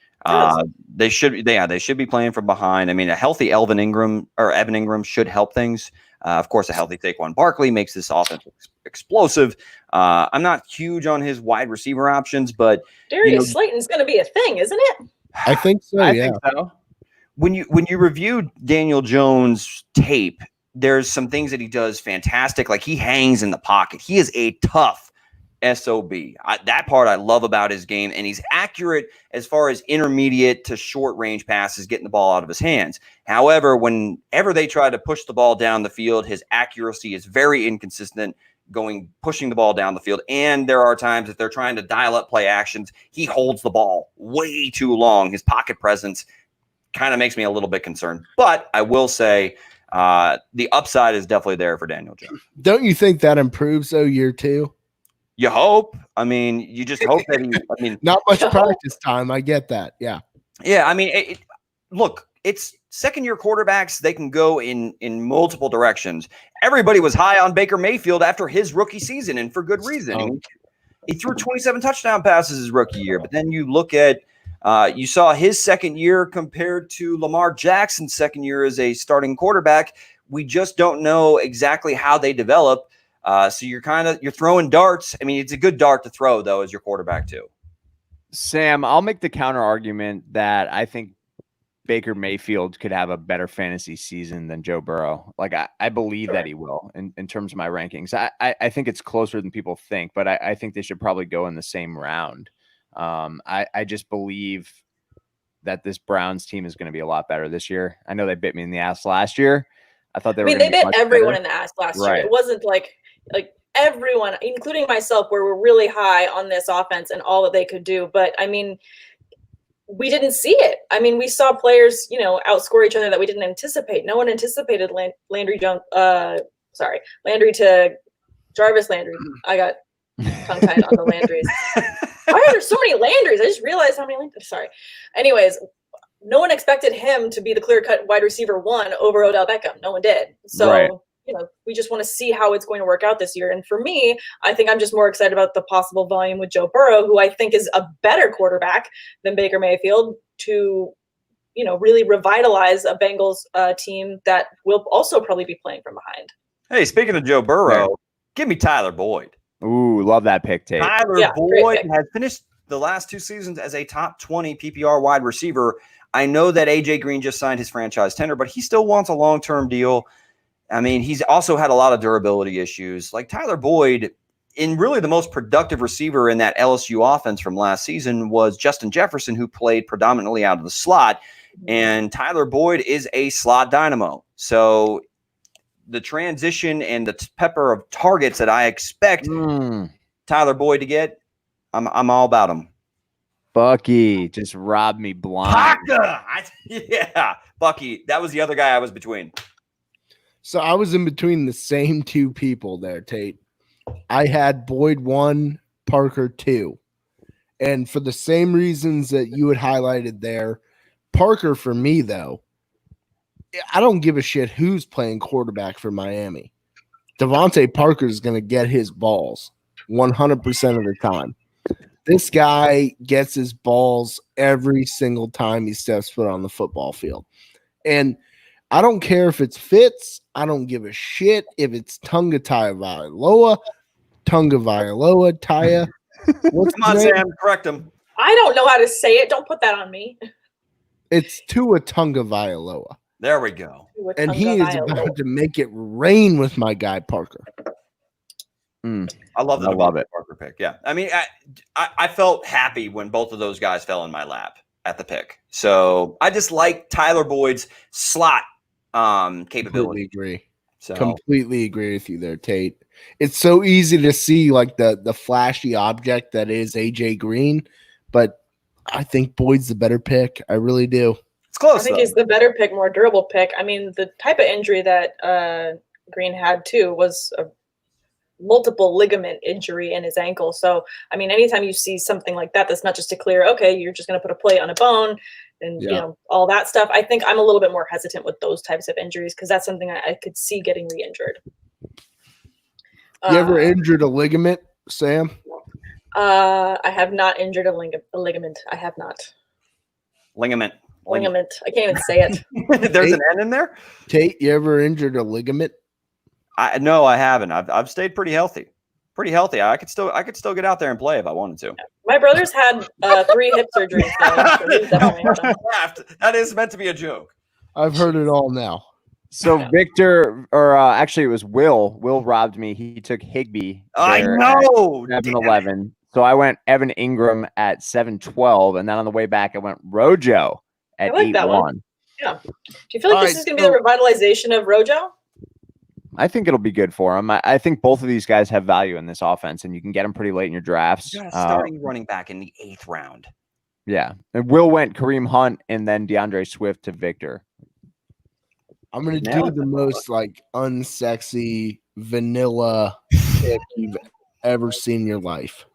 Speaker 3: They should be playing from behind. I mean, a healthy Evan Ingram should help things. Of course, a healthy Saquon Barkley makes this offense explosive. I'm not huge on his wide receiver options, but
Speaker 2: Darius Slayton's going to be a thing, isn't it?
Speaker 4: I think so.
Speaker 1: I think so.
Speaker 3: When you review Daniel Jones' tape, there's some things that he does fantastic. Like he hangs in the pocket. He is a tough SOB. That part I love about his game, and he's accurate as far as intermediate to short range passes, getting the ball out of his hands. However, whenever they try to push the ball down the field, his accuracy is very inconsistent, pushing the ball down the field. And there are times that they're trying to dial up play actions, he holds the ball way too long. His pocket presence kind of makes me a little bit concerned. But I will say the upside is definitely there for Daniel Jones.
Speaker 4: Don't you think that improves year two?
Speaker 3: You hope. I mean, you just hope that
Speaker 4: not much practice time. I get that. Yeah.
Speaker 3: Yeah. I mean, look, it's second-year quarterbacks. They can go in multiple directions. Everybody was high on Baker Mayfield after his rookie season, and for good reason. He threw 27 touchdown passes his rookie year. But then you look at you saw his second year compared to Lamar Jackson's second year as a starting quarterback. We just don't know exactly how they develop. So you're throwing darts. I mean, it's a good dart to throw, though, as your quarterback, too.
Speaker 1: Sam, I'll make the counter argument that I think Baker Mayfield could have a better fantasy season than Joe Burrow. Like, I believe that he will in terms of my rankings. I think it's closer than people think, but I think they should probably go in the same round. I just believe that this Browns team is going to be a lot better this year. I know they bit me in the ass last year. I thought they bit
Speaker 2: everyone in the ass last year. It wasn't like everyone, including myself, were really high on this offense and all that they could do. But I mean, we didn't see it. I mean, we saw players, outscore each other that we didn't anticipate. No one anticipated Landry to Jarvis Landry. I got tongue-tied on the Landrys. Why are there so many Landrys? I just realized how many Landrys. Sorry. Anyways, no one expected him to be the clear-cut wide receiver one over Odell Beckham. No one did. So, we just want to see how it's going to work out this year. And for me, I think I'm just more excited about the possible volume with Joe Burrow, who I think is a better quarterback than Baker Mayfield to, really revitalize a Bengals team that will also probably be playing from behind.
Speaker 3: Hey, speaking of Joe Burrow, give me Tyler Boyd.
Speaker 1: Ooh, love that pick, Tate.
Speaker 3: Tyler Boyd has finished the last 2 seasons as a top 20 PPR wide receiver. I know that AJ Green just signed his franchise tender, but he still wants a long-term deal. I mean, he's also had a lot of durability issues. Like Tyler Boyd, in really the most productive receiver in that LSU offense from last season was Justin Jefferson, who played predominantly out of the slot. And Tyler Boyd is a slot dynamo. So the transition and the pepper of targets that I expect Tyler Boyd to get, I'm all about him.
Speaker 1: Buckey just robbed me blind.
Speaker 3: Buckey. That was the other guy I was between.
Speaker 4: So I was in between the same two people there, Tate. I had Boyd 1, Parker 2. And for the same reasons that you had highlighted there, Parker for me, though, I don't give a shit who's playing quarterback for Miami. Devontae Parker is going to get his balls 100% of the time. This guy gets his balls every single time he steps foot on the football field. And I don't care if it's Fitz. I don't give a shit if it's Tunga Tagovailoa, Taya.
Speaker 3: Come on, Sam, correct him.
Speaker 2: I don't know how to say it. Don't put that on me.
Speaker 4: It's Tua Tagovailoa.
Speaker 3: There we go.
Speaker 4: And he is about to make it rain with my guy Parker.
Speaker 3: I love the Parker pick. Yeah, I mean, I felt happy when both of those guys fell in my lap at the pick. So I just like Tyler Boyd's slot capability.
Speaker 4: Completely agree with you there, Tate. It's so easy to see like the flashy object that is AJ Green, but I think Boyd's the better pick. I really do.
Speaker 3: It's close.
Speaker 2: I think he's the better pick, more durable pick. I mean, the type of injury that Green had too was a multiple ligament injury in his ankle. So, I mean, anytime you see something like that, that's not just a clear, okay, you're just going to put a plate on a bone and, you know, all that stuff. I think I'm a little bit more hesitant with those types of injuries because that's something I could see getting re-injured.
Speaker 4: You ever injured a ligament, Sam?
Speaker 2: I have not injured a ligament. I have not.
Speaker 3: Ligament.
Speaker 2: I can't even say it.
Speaker 3: There's an N in there?
Speaker 4: Tate, you ever injured a ligament?
Speaker 3: No, I haven't. I've stayed pretty healthy. I could still get out there and play if I wanted to.
Speaker 2: My brother's had 3 hip surgeries.
Speaker 3: That is meant to be a joke.
Speaker 4: I've heard it all now.
Speaker 1: So Victor, or actually it was Will. Will robbed me. He took Higbee.
Speaker 3: I know.
Speaker 1: 7-11. So I went Evan Ingram at 7-12, and then on the way back I went Rojo at 8-1.
Speaker 2: Yeah. Do you feel like this is going to be the revitalization of Rojo?
Speaker 1: I think it'll be good for him. I think both of these guys have value in this offense, and you can get them pretty late in your drafts.
Speaker 3: You got a starting running back in the 8th round.
Speaker 1: Yeah. And Will went Kareem Hunt and then DeAndre Swift to Victor.
Speaker 4: I'm going to do the most like unsexy vanilla pick you've ever seen in your life.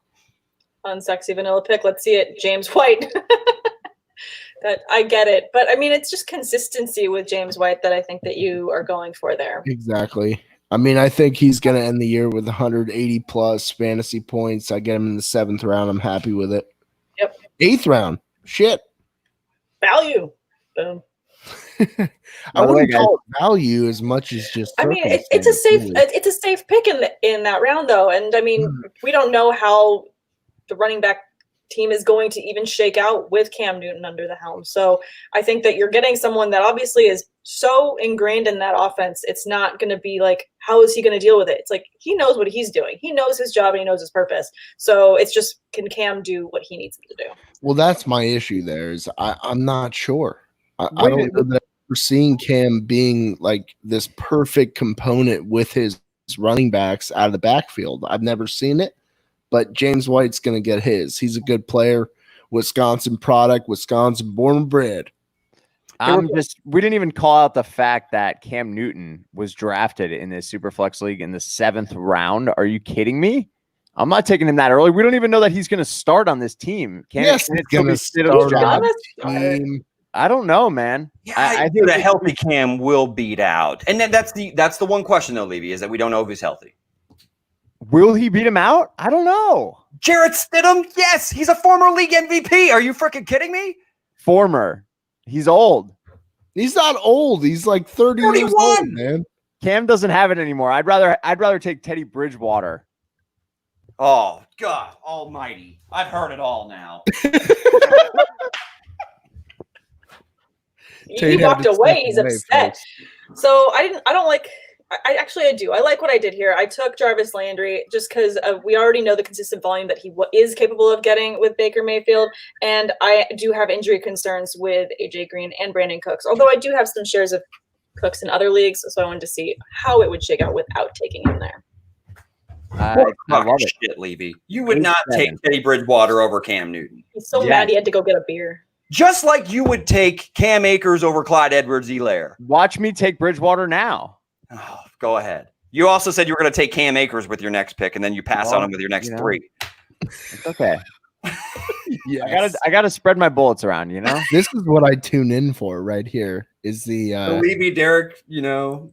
Speaker 2: Unsexy vanilla pick. Let's see it. James White. That I get it. But I mean, it's just consistency with James White that I think that you are going for there.
Speaker 4: Exactly. I mean, I think he's going to end the year with 180 plus fantasy points. I get him in the 7th round. I'm happy with it.
Speaker 2: Yep.
Speaker 4: 8th round. Shit.
Speaker 2: Value. Boom.
Speaker 4: I wouldn't call it value as much as just.
Speaker 2: I mean, it's a safe pick in that round though, and I mean, we don't know how the running back team is going to even shake out with Cam Newton under the helm. So I think that you're getting someone that obviously is so ingrained in that offense. It's not going to be like, how is he going to deal with it? It's like, he knows what he's doing. He knows his job and he knows his purpose. So it's just, can Cam do what he needs him to do?
Speaker 4: Well, that's my issue there is I'm not sure. I don't know that we're seeing Cam being like this perfect component with his running backs out of the backfield. I've never seen it. But James White's going to get his. He's a good player. Wisconsin product, Wisconsin born and bred.
Speaker 1: We didn't even call out the fact that Cam Newton was drafted in this Superflex league in the 7th round. Are you kidding me? I'm not taking him that early. We don't even know that he's going to start on this team.
Speaker 4: Yes, he's going to start on this team.
Speaker 1: I don't know, man.
Speaker 3: Yeah, I think a healthy Cam will beat out. And then that's the one question though, Levy, is that we don't know if he's healthy.
Speaker 1: Will he beat him out? I don't know.
Speaker 3: Jarrett Stidham? Yes, he's a former league MVP. Are you freaking kidding me?
Speaker 1: Former. He's old.
Speaker 4: He's not old. He's like 30 years old, man.
Speaker 1: Cam doesn't have it anymore. I'd rather take Teddy Bridgewater.
Speaker 3: Oh, God almighty. I've heard it all now.
Speaker 2: He walked away. He's upset. So I do. I like what I did here. I took Jarvis Landry just because we already know the consistent volume that he is capable of getting with Baker Mayfield. And I do have injury concerns with AJ Green and Brandon Cooks, although I do have some shares of Cooks in other leagues. So I wanted to see how it would shake out without taking him there.
Speaker 1: I love it.
Speaker 3: Shit, Levy. You would not take Teddy Bridgewater over Cam Newton.
Speaker 2: He's so mad he had to go get a beer.
Speaker 3: Just like you would take Cam Akers over Clyde Edwards-Helaire.
Speaker 1: Watch me take Bridgewater now.
Speaker 3: Oh, go ahead. You also said you were going to take Cam Akers with your next pick, and then you pass on him with your next 3.
Speaker 1: It's okay. Yes. I gotta spread my bullets around, you know?
Speaker 4: This is what I tune in for right here is the
Speaker 3: Levy, Derek, you know.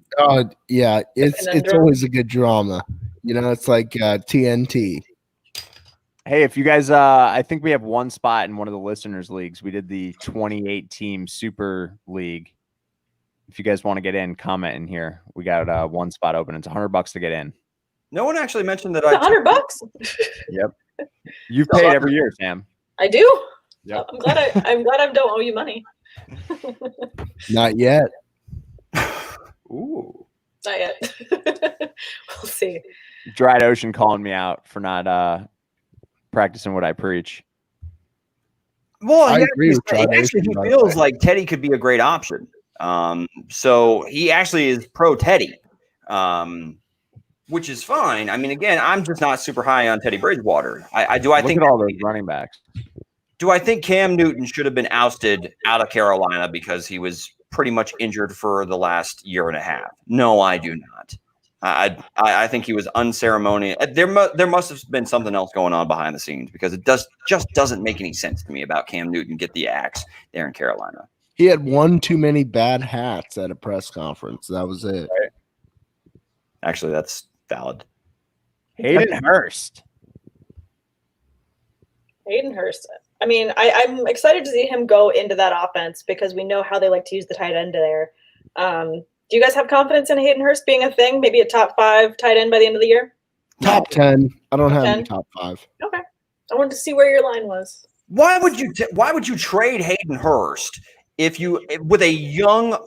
Speaker 4: Yeah, it's always a good drama. You know, it's like TNT.
Speaker 1: Hey, if you guys, I think we have one spot in one of the listeners' leagues. We did the 28-team Super League. If you guys want to get in, comment in here. We got one spot open. It's $100 to get in.
Speaker 3: No one actually mentioned that.
Speaker 2: $100.
Speaker 1: Yep. You've paid every year, Sam.
Speaker 2: I do.
Speaker 1: Yep.
Speaker 2: I'm glad I don't owe you money.
Speaker 4: Not yet.
Speaker 3: Ooh.
Speaker 2: Not yet. We'll see.
Speaker 1: Dried Ocean calling me out for not practicing what I preach.
Speaker 3: Well,
Speaker 4: I agree with
Speaker 3: he
Speaker 4: Ocean, by the
Speaker 3: feels
Speaker 4: way.
Speaker 3: like Teddy could be a great option. So he actually is pro Teddy, which is fine. I mean, again, I'm just not super high on Teddy Bridgewater.
Speaker 1: Look at all those running backs.
Speaker 3: Do I think Cam Newton should have been ousted out of Carolina because he was pretty much injured for the last year and a half? No, I do not. I think he was unceremonious. There must have been something else going on behind the scenes, because it just doesn't make any sense to me about Cam Newton get the axe there in Carolina.
Speaker 4: He had one too many bad hats at a press conference. That was it.
Speaker 3: Right. Actually, that's valid.
Speaker 1: Hayden Hurst.
Speaker 2: Hayden Hurst. I mean, I'm excited to see him go into that offense because we know how they like to use the tight end there. Do you guys have confidence in Hayden Hurst being a thing? Maybe a top 5 tight end by the end of the year?
Speaker 4: Top 10. I don't have
Speaker 2: 10?
Speaker 4: any top 5.
Speaker 2: Okay. I wanted to see where your line was.
Speaker 3: Why would you trade Hayden Hurst with a young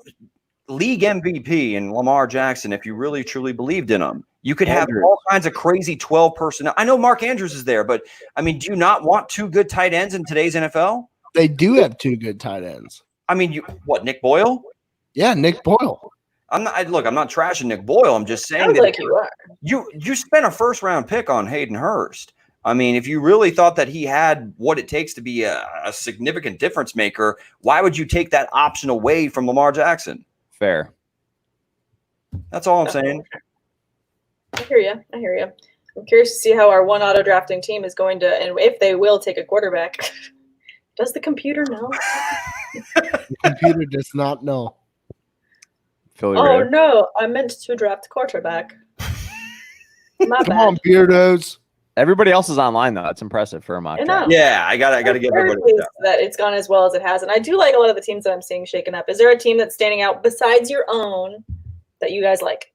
Speaker 3: league MVP in Lamar Jackson, if you really truly believed in him? You could have all kinds of crazy 12 personnel. I know Mark Andrews is there, but I mean, do you not want 2 good tight ends in today's NFL?
Speaker 4: They do have 2 good tight ends.
Speaker 3: I mean, Nick Boyle?
Speaker 4: Yeah, Nick Boyle.
Speaker 3: I'm not trashing Nick Boyle. I'm just saying
Speaker 2: Sounds
Speaker 3: that
Speaker 2: like you are.
Speaker 3: you spent a first-round pick on Hayden Hurst. I mean, if you really thought that he had what it takes to be a significant difference maker, why would you take that option away from Lamar Jackson?
Speaker 1: Fair.
Speaker 3: That's all I'm saying.
Speaker 2: I hear you. I'm curious to see how our one auto drafting team is going to, and if they will take a quarterback. Does the computer know?
Speaker 4: The computer does not know.
Speaker 1: Philly
Speaker 2: Oh
Speaker 1: Raider.
Speaker 2: no, I meant to draft quarterback. My
Speaker 4: Come
Speaker 2: bad.
Speaker 4: on, Beardos.
Speaker 1: Everybody else is online though. That's impressive for a mock
Speaker 2: I
Speaker 1: draft.
Speaker 2: know.
Speaker 3: Yeah, I gotta give
Speaker 2: Very
Speaker 3: everybody
Speaker 2: pleased that it's gone as well as it has, and I do like a lot of the teams that I'm seeing shaken up. Is there a team that's standing out besides your own that you guys like?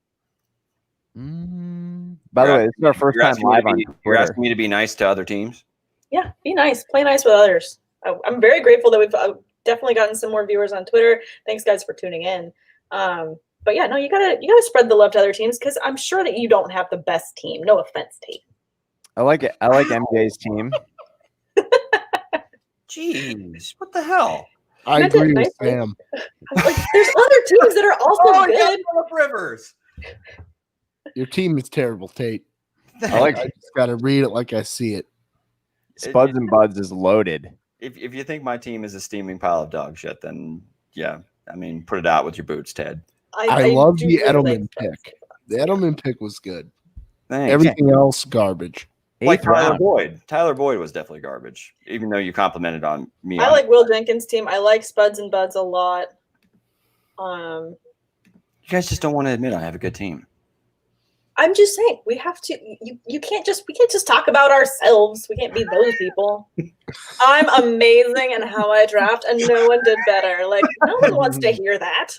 Speaker 1: By the way, this is our first time live on
Speaker 3: You're
Speaker 1: Twitter.
Speaker 3: asking me to be nice to other teams?
Speaker 2: Yeah, be nice, play nice with others. I'm very grateful that we've definitely gotten some more viewers on Twitter. Thanks, guys, for tuning in. But yeah, no, you gotta spread the love to other teams because I'm sure that you don't have the best team. No offense, Tate.
Speaker 1: I like it. I like MJ's team.
Speaker 3: Jeez, what the hell?
Speaker 4: I
Speaker 2: Meant it
Speaker 4: agree with
Speaker 2: nicely.
Speaker 4: Sam.
Speaker 2: Like, there's other teams that are also good.
Speaker 3: Philip Rivers.
Speaker 4: Your team is terrible, Tate.
Speaker 1: I like
Speaker 4: I just got to read it like I see it.
Speaker 1: Spuds and Buds is loaded.
Speaker 3: If you think my team is a steaming pile of dog shit, then yeah, I mean, put it out with your boots, Ted.
Speaker 4: I love
Speaker 2: do
Speaker 4: the
Speaker 2: really like
Speaker 4: Edelman
Speaker 2: stuff.
Speaker 4: pick. The Edelman pick was good.
Speaker 3: Thanks.
Speaker 4: Everything else, garbage.
Speaker 3: Like
Speaker 1: Eighth
Speaker 3: Tyler
Speaker 1: round.
Speaker 3: Boyd. Tyler Boyd was definitely garbage, even though you complimented on me.
Speaker 2: I like Will Jenkins' team. I like Spuds and Buds a lot.
Speaker 3: You guys just don't want to admit I have a good team.
Speaker 2: I'm just saying we have to. We can't just talk about ourselves. We can't be those people. I'm amazing in how I draft, and no one did better. Like no one wants to hear that.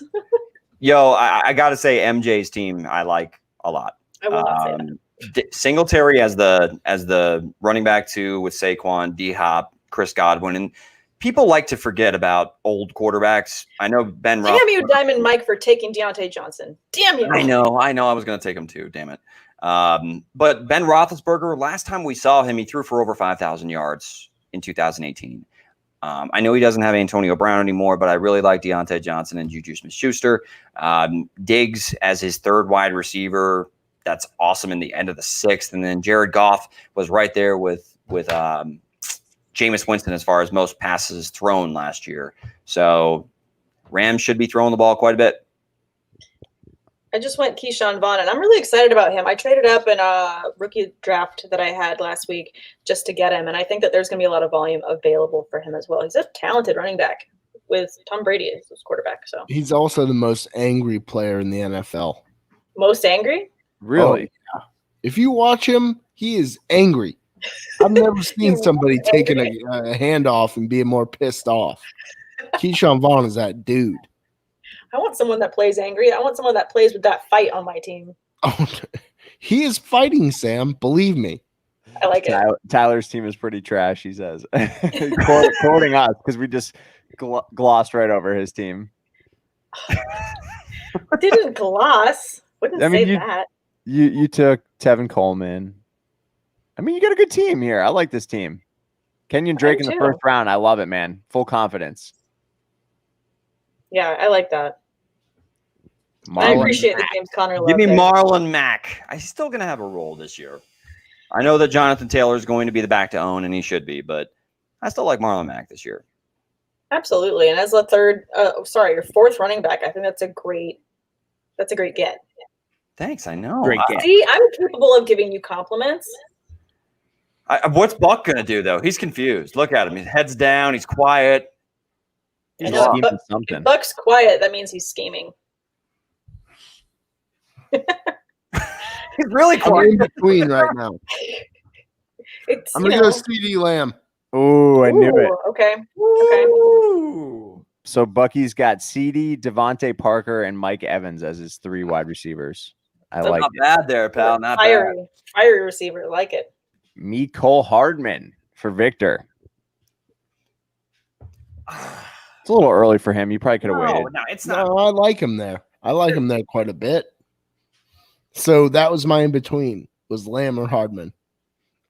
Speaker 3: Yo, I got to say MJ's team I like a lot.
Speaker 2: I will not say that.
Speaker 3: Singletary as the running back 2 with Saquon, D-Hop, Chris Godwin, and people like to forget about old quarterbacks. I know Ben
Speaker 2: Damn you, Diamond Mike, for taking Deontay Johnson. Damn you.
Speaker 3: I know. I was going to take him too. Damn it. But Ben Roethlisberger, last time we saw him, he threw for over 5,000 yards in 2018. I know he doesn't have Antonio Brown anymore, but I really like Deontay Johnson and Juju Smith-Schuster. Diggs as his 3rd wide receiver. That's awesome in the end of the 6th. And then Jared Goff was right there with Jameis Winston as far as most passes thrown last year. So Rams should be throwing the ball quite a bit.
Speaker 2: I just went Keyshawn Vaughn, and I'm really excited about him. I traded up in a rookie draft that I had last week just to get him, and I think that there's going to be a lot of volume available for him as well. He's a talented running back with Tom Brady as his quarterback. So
Speaker 4: He's also the most angry player in the NFL.
Speaker 2: most angry?
Speaker 1: Really?
Speaker 4: Oh, yeah. If you watch him, he is angry. I've never seen somebody taking a handoff and being more pissed off. Keyshawn Vaughn is that dude.
Speaker 2: I want someone that plays angry. I want someone that plays with that fight on my team.
Speaker 4: Oh, he is fighting, Sam. Believe me.
Speaker 2: I like it.
Speaker 1: Tyler's team is pretty trash, he says. Quoting us because we just glossed right over his team.
Speaker 2: Didn't gloss. Wouldn't
Speaker 1: I mean,
Speaker 2: say that.
Speaker 1: You took Tevin Coleman. I mean, you got a good team here. I like this team. Kenyon Drake in the first round. I love it, man. Full confidence.
Speaker 2: Yeah, I like that.
Speaker 1: Marlon
Speaker 2: I appreciate the James Conner love.
Speaker 3: Give me
Speaker 2: there.
Speaker 3: Marlon Mack. He's still going to have a role this year. I know that Jonathan Taylor is going to be the back to own, and he should be, but I still like Marlon Mack this year.
Speaker 2: Absolutely. And as the your fourth running back, I think that's a great get.
Speaker 3: Thanks, I know.
Speaker 1: Great get.
Speaker 2: See, I'm capable of giving you compliments.
Speaker 3: What's Buck going to do, though? He's confused. Look at him. His head's down. He's quiet.
Speaker 1: He's
Speaker 2: know,
Speaker 1: scheming
Speaker 2: If
Speaker 1: something.
Speaker 2: Buck's quiet, that means he's scheming.
Speaker 3: He's really
Speaker 4: I'm
Speaker 3: quiet.
Speaker 4: in between right now. I'm going to go CD Lamb.
Speaker 1: Oh, I knew it.
Speaker 2: Okay.
Speaker 3: Ooh.
Speaker 1: So Bucky's got CD, Devontae Parker, and Mike Evans as his 3 wide receivers. I like
Speaker 3: Not
Speaker 1: it.
Speaker 3: bad there, pal. Not bad.
Speaker 2: Fiery receiver. Like it.
Speaker 1: Me, Cole Hardman for Victor. It's a little early for him. You probably could have waited.
Speaker 3: No, it's not.
Speaker 4: No, I like him there. I like him there quite a bit. So that was my in between, was Lamb or Hardman.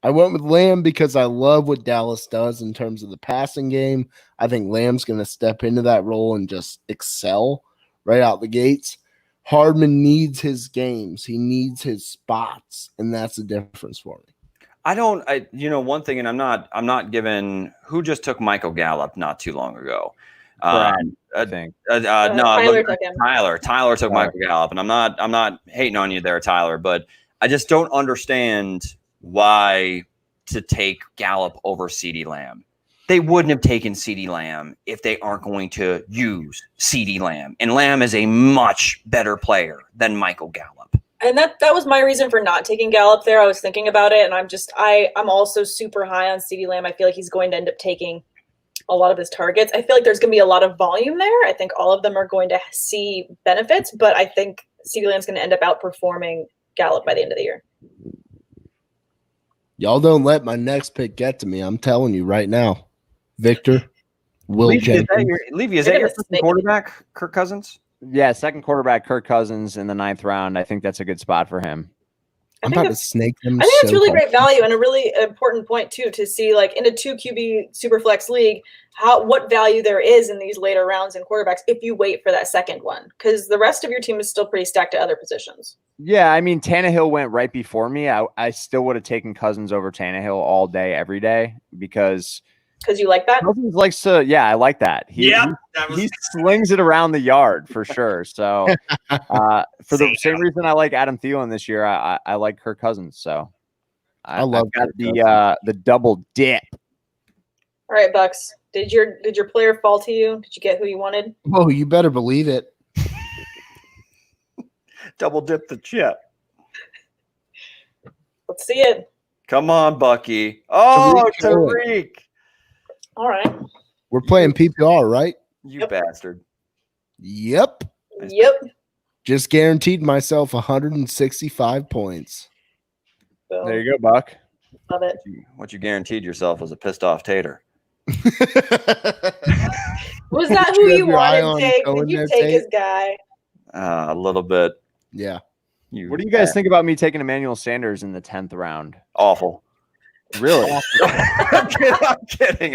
Speaker 4: I went with Lamb because I love what Dallas does in terms of the passing game. I think Lamb's going to step into that role and just excel right out the gates. Hardman needs his games. He needs his spots, and that's the difference for me.
Speaker 3: One thing, and I'm not giving who just took Michael Gallup not too long ago.
Speaker 1: Brad, I think.
Speaker 3: Tyler took Michael Gallup, and I'm not hating on you there, Tyler, but I just don't understand why to take Gallup over CeeDee Lamb. They wouldn't have taken CeeDee Lamb if they aren't going to use CeeDee Lamb, and Lamb is a much better player than Michael Gallup.
Speaker 2: And that was my reason for not taking Gallup there. I was thinking about it, and I'm also super high on CeeDee Lamb. I feel like he's going to end up taking a lot of his targets. I feel like there's going to be a lot of volume there. I think all of them are going to see benefits, but I think CeeDee Lamb's going to end up outperforming Gallup by the end of the year.
Speaker 4: Y'all don't let my next pick get to me. I'm telling you right now. Victor,
Speaker 3: Levy, is that your second quarterback, Kirk Cousins?
Speaker 1: Yeah, second quarterback, Kirk Cousins in the 9th round. I think that's a good spot for him.
Speaker 4: I'm about to snake them.
Speaker 2: I think it's really great value and a really important point too to see, like, in a 2 QB Superflex league, what value there is in these later rounds in quarterbacks if you wait for that second one, because the rest of your team is still pretty stacked at other positions.
Speaker 1: Yeah, I mean, Tannehill went right before me. I still would have taken Cousins over Tannehill all day, every day, because
Speaker 2: you like that?
Speaker 1: Cousins likes to, yeah, I like that. He slings it around the yard for sure. So for the same reason I like Adam Thielen this year, I like Kirk Cousins. So I love the double dip.
Speaker 2: All right, Bucks. Did your player fall to you? Did you get who you wanted?
Speaker 4: Oh, you better believe it.
Speaker 3: Double dip the chip.
Speaker 2: Let's see it.
Speaker 3: Come on, Bucky. Oh, Tariq.
Speaker 2: All right.
Speaker 4: We're playing PPR, right?
Speaker 3: You bastard.
Speaker 4: Yep. Just guaranteed myself 165 points.
Speaker 2: Boom.
Speaker 1: There you go, Buck.
Speaker 2: Love it.
Speaker 3: What you guaranteed yourself was a pissed off Tater.
Speaker 2: Was that who you wanted, Tate? Did you take his guy?
Speaker 3: A little bit.
Speaker 4: Yeah.
Speaker 1: What do you guys think about me taking Emmanuel Sanders in the 10th round?
Speaker 3: Awful.
Speaker 1: Really?
Speaker 3: I'm kidding.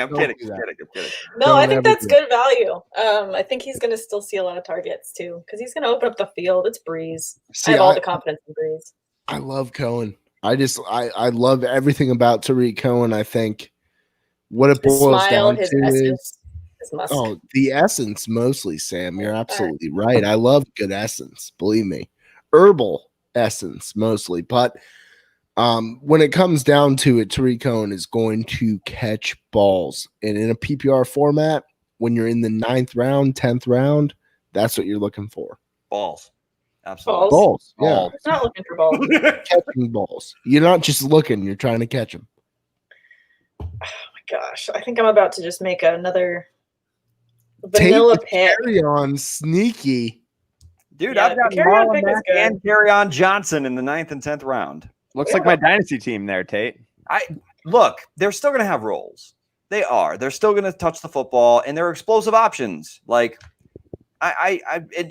Speaker 2: No, I think that's good value. I think he's going to still see a lot of targets too, because he's going to open up the field. It's Breeze. I have all the confidence in Breeze.
Speaker 4: I love Cohen. I love everything about Tariq Cohen. I think what it boils down to is the essence mostly, Sam. You're absolutely right. I love good essence. Believe me. Herbal essence mostly. But when it comes down to it, Tariq Cohen is going to catch balls. And in a PPR format, when you're in the 9th round, 10th round, that's what you're looking for.
Speaker 3: Balls. Absolutely.
Speaker 4: Balls. Yeah.
Speaker 2: I'm not looking for balls.
Speaker 4: Catching balls. You're not just looking, you're trying to catch them.
Speaker 2: Oh my gosh. I think I'm about to just make another vanilla pick.
Speaker 4: Carry on sneaky.
Speaker 3: Dude, I've got Marlon Mack and Kerryon Johnson in the 9th and 10th round.
Speaker 1: Looks like my dynasty team there, Tate.
Speaker 3: Look, they're still going to have roles. They are. They're still going to touch the football, and they're explosive options. Like,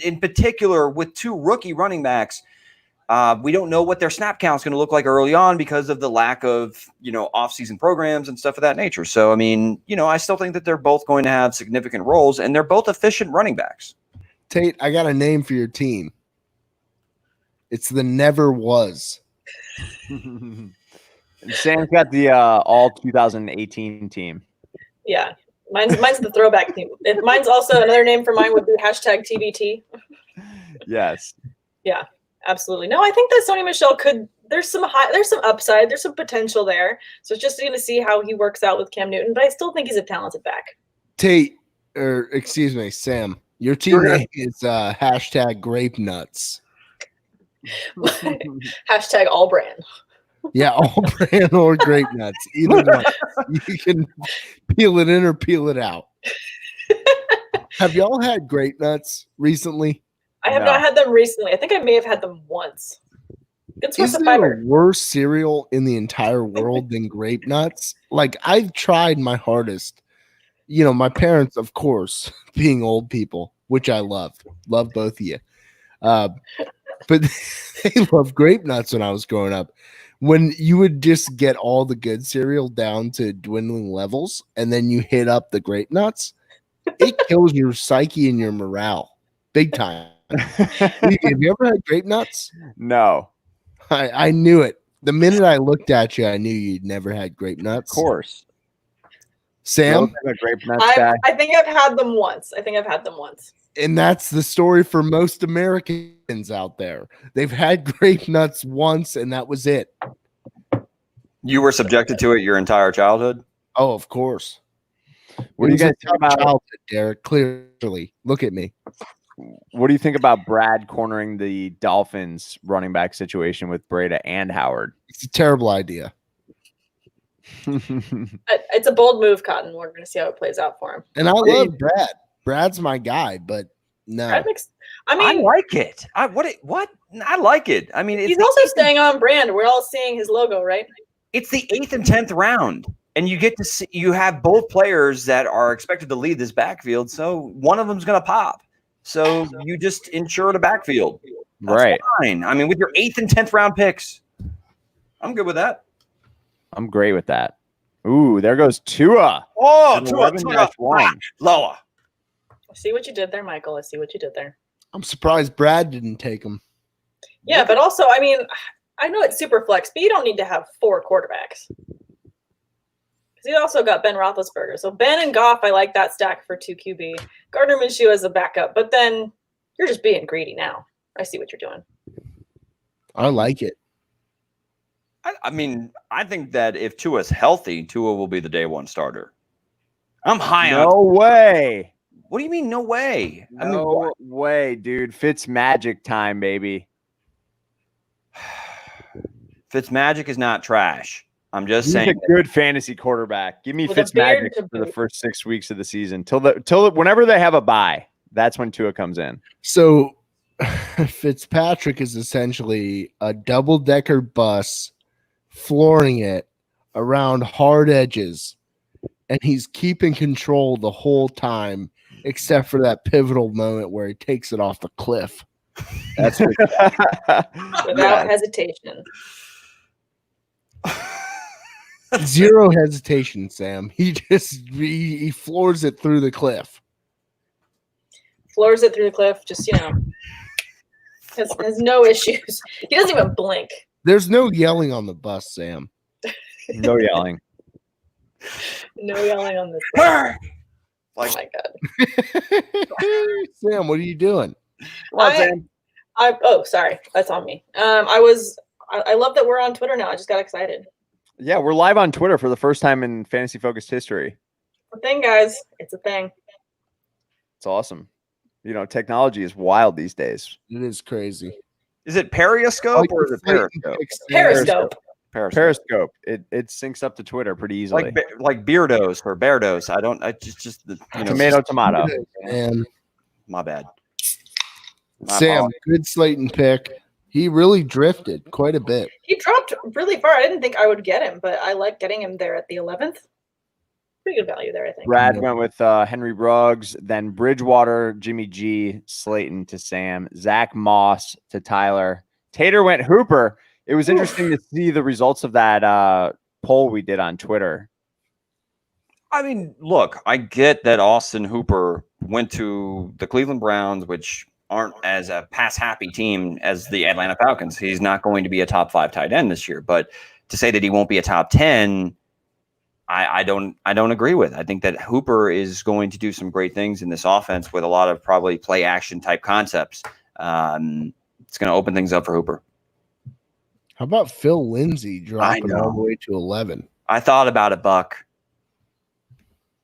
Speaker 3: In particular, with 2 rookie running backs, we don't know what their snap count is going to look like early on because of the lack of, off-season programs and stuff of that nature. So, I mean, I still think that they're both going to have significant roles, and they're both efficient running backs.
Speaker 4: Tate, I got a name for your team. It's the Never Was.
Speaker 1: Sam's got the all 2018 team.
Speaker 2: Yeah. Mine's the throwback team. Mine's also another name for mine would be #TBT.
Speaker 1: Yes.
Speaker 2: Yeah, absolutely. No, I think that Sony Michel there's some upside, there's some potential there. So it's just going to see how he works out with Cam Newton, but I still think he's a talented back.
Speaker 4: Tate, or excuse me, Sam, your team name is #Grape Nuts.
Speaker 2: #all brand.
Speaker 4: Yeah, all brand or grape nuts. Either one. You can peel it in or peel it out. Have y'all had grape nuts recently?
Speaker 2: I have not had them recently. I think I may have had them once. Good source
Speaker 4: Is
Speaker 2: of
Speaker 4: there
Speaker 2: fiber.
Speaker 4: a worse cereal in the entire world than grape nuts? Like, I've tried my hardest. My parents, of course, being old people, which I love both of you. But they love grape nuts when I was growing up. When you would just get all the good cereal down to dwindling levels and then you hit up the grape nuts, it kills your psyche and your morale big time. Have you ever had grape nuts?
Speaker 1: No.
Speaker 4: I knew it. The minute I looked at you, I knew you'd never had grape nuts.
Speaker 1: Of course.
Speaker 4: Sam?
Speaker 1: A grape nuts guy.
Speaker 2: I think I've had them once.
Speaker 4: And that's the story for most Americans out there. They've had grape nuts once, and that was it.
Speaker 3: You were subjected to it your entire childhood?
Speaker 4: Oh, of course.
Speaker 1: What do you guys think about
Speaker 4: childhood, Derek? Clearly, look at me.
Speaker 1: What do you think about Brad cornering the Dolphins running back situation with Breda and Howard?
Speaker 4: It's a terrible idea.
Speaker 2: It's a bold move, Cotton. We're going to see how it plays out for him.
Speaker 4: And I love Brad. Brad's my guy, but no.
Speaker 3: I like it. What? I like it. I mean,
Speaker 2: he's also staying on brand. We're all seeing his logo, right?
Speaker 3: It's the 8th and 10th round, and you get to see you have both players that are expected to lead this backfield. So one of them's going to pop. So you just insure the backfield. That's
Speaker 1: right.
Speaker 3: Fine. I mean, with your 8th and 10th round picks, I'm good with that.
Speaker 1: I'm great with that. Ooh, there goes Tua.
Speaker 3: Oh, Tua. Lower.
Speaker 2: I see what you did there, Michael. I see what you did there.
Speaker 4: I'm surprised Brad didn't take him.
Speaker 2: Yeah, but also, I mean, I know it's Superflex, but you don't need to have 4 quarterbacks. Because you also got Ben Roethlisberger. So Ben and Goff, I like that stack for 2 QB. Gardner Minshew as a backup, but then you're just being greedy now. I see what you're doing.
Speaker 4: I like it.
Speaker 3: I mean, I think that if Tua's healthy, Tua will be the day 1 starter. I'm high on.
Speaker 1: No way.
Speaker 3: What do you mean, no way?
Speaker 1: No way, dude. Fitz magic time, baby.
Speaker 3: Fitzmagic is not trash. I'm just
Speaker 1: He's
Speaker 3: saying.
Speaker 1: a good fantasy quarterback. Give me
Speaker 2: With a
Speaker 1: Fitzmagic
Speaker 2: beard
Speaker 1: for the first 6 weeks of the season till whenever they have a bye. That's when Tua comes in.
Speaker 4: So Fitzpatrick is essentially a double-decker bus flooring it around hard edges, and he's keeping control the whole time, except for that pivotal moment where he takes it off the cliff. That's what
Speaker 2: Without hesitation.
Speaker 4: Zero hesitation, Sam. He just he floors it through the cliff.
Speaker 2: Floors it through the cliff, just, has no issues. He doesn't even blink.
Speaker 4: There's no yelling on the bus, Sam.
Speaker 1: No yelling.
Speaker 2: No yelling on this one. Oh my God.
Speaker 4: Sam, what are you doing?
Speaker 2: Sorry. That's on me. I love that we're on Twitter now. I just got excited.
Speaker 1: Yeah, we're live on Twitter for the first time in Fantasy Focused history.
Speaker 2: It's a thing, guys. It's a thing.
Speaker 1: It's awesome. Technology is wild these days.
Speaker 4: It is crazy.
Speaker 3: Is it Periscope or is it Periscope?
Speaker 2: Periscope.
Speaker 1: It syncs up to Twitter pretty easily.
Speaker 3: Like Beardos or Beardos.
Speaker 1: Tomato.
Speaker 4: And
Speaker 3: My bad.
Speaker 4: Sam, good Slayton pick. He really drifted quite a bit.
Speaker 2: He dropped really far. I didn't think I would get him, but I like getting him there at the 11th. pretty good value there, I think.
Speaker 1: Brad went with Henry Ruggs, then Bridgewater, Jimmy G, Slayton to Sam, Zach Moss to Tyler. Tater went Hooper. It was interesting to see the results of that poll we did on Twitter.
Speaker 3: I mean, look, I get that Austin Hooper went to the Cleveland Browns, which aren't as a pass-happy team as the Atlanta Falcons. He's not going to be a top 5 tight end this year. But to say that he won't be a top 10, I don't agree with. I think that Hooper is going to do some great things in this offense with a lot of probably play action type concepts. It's going to open things up for Hooper.
Speaker 4: How about Phil Lindsay dropping all the way to 11?
Speaker 3: I thought about it, Buck.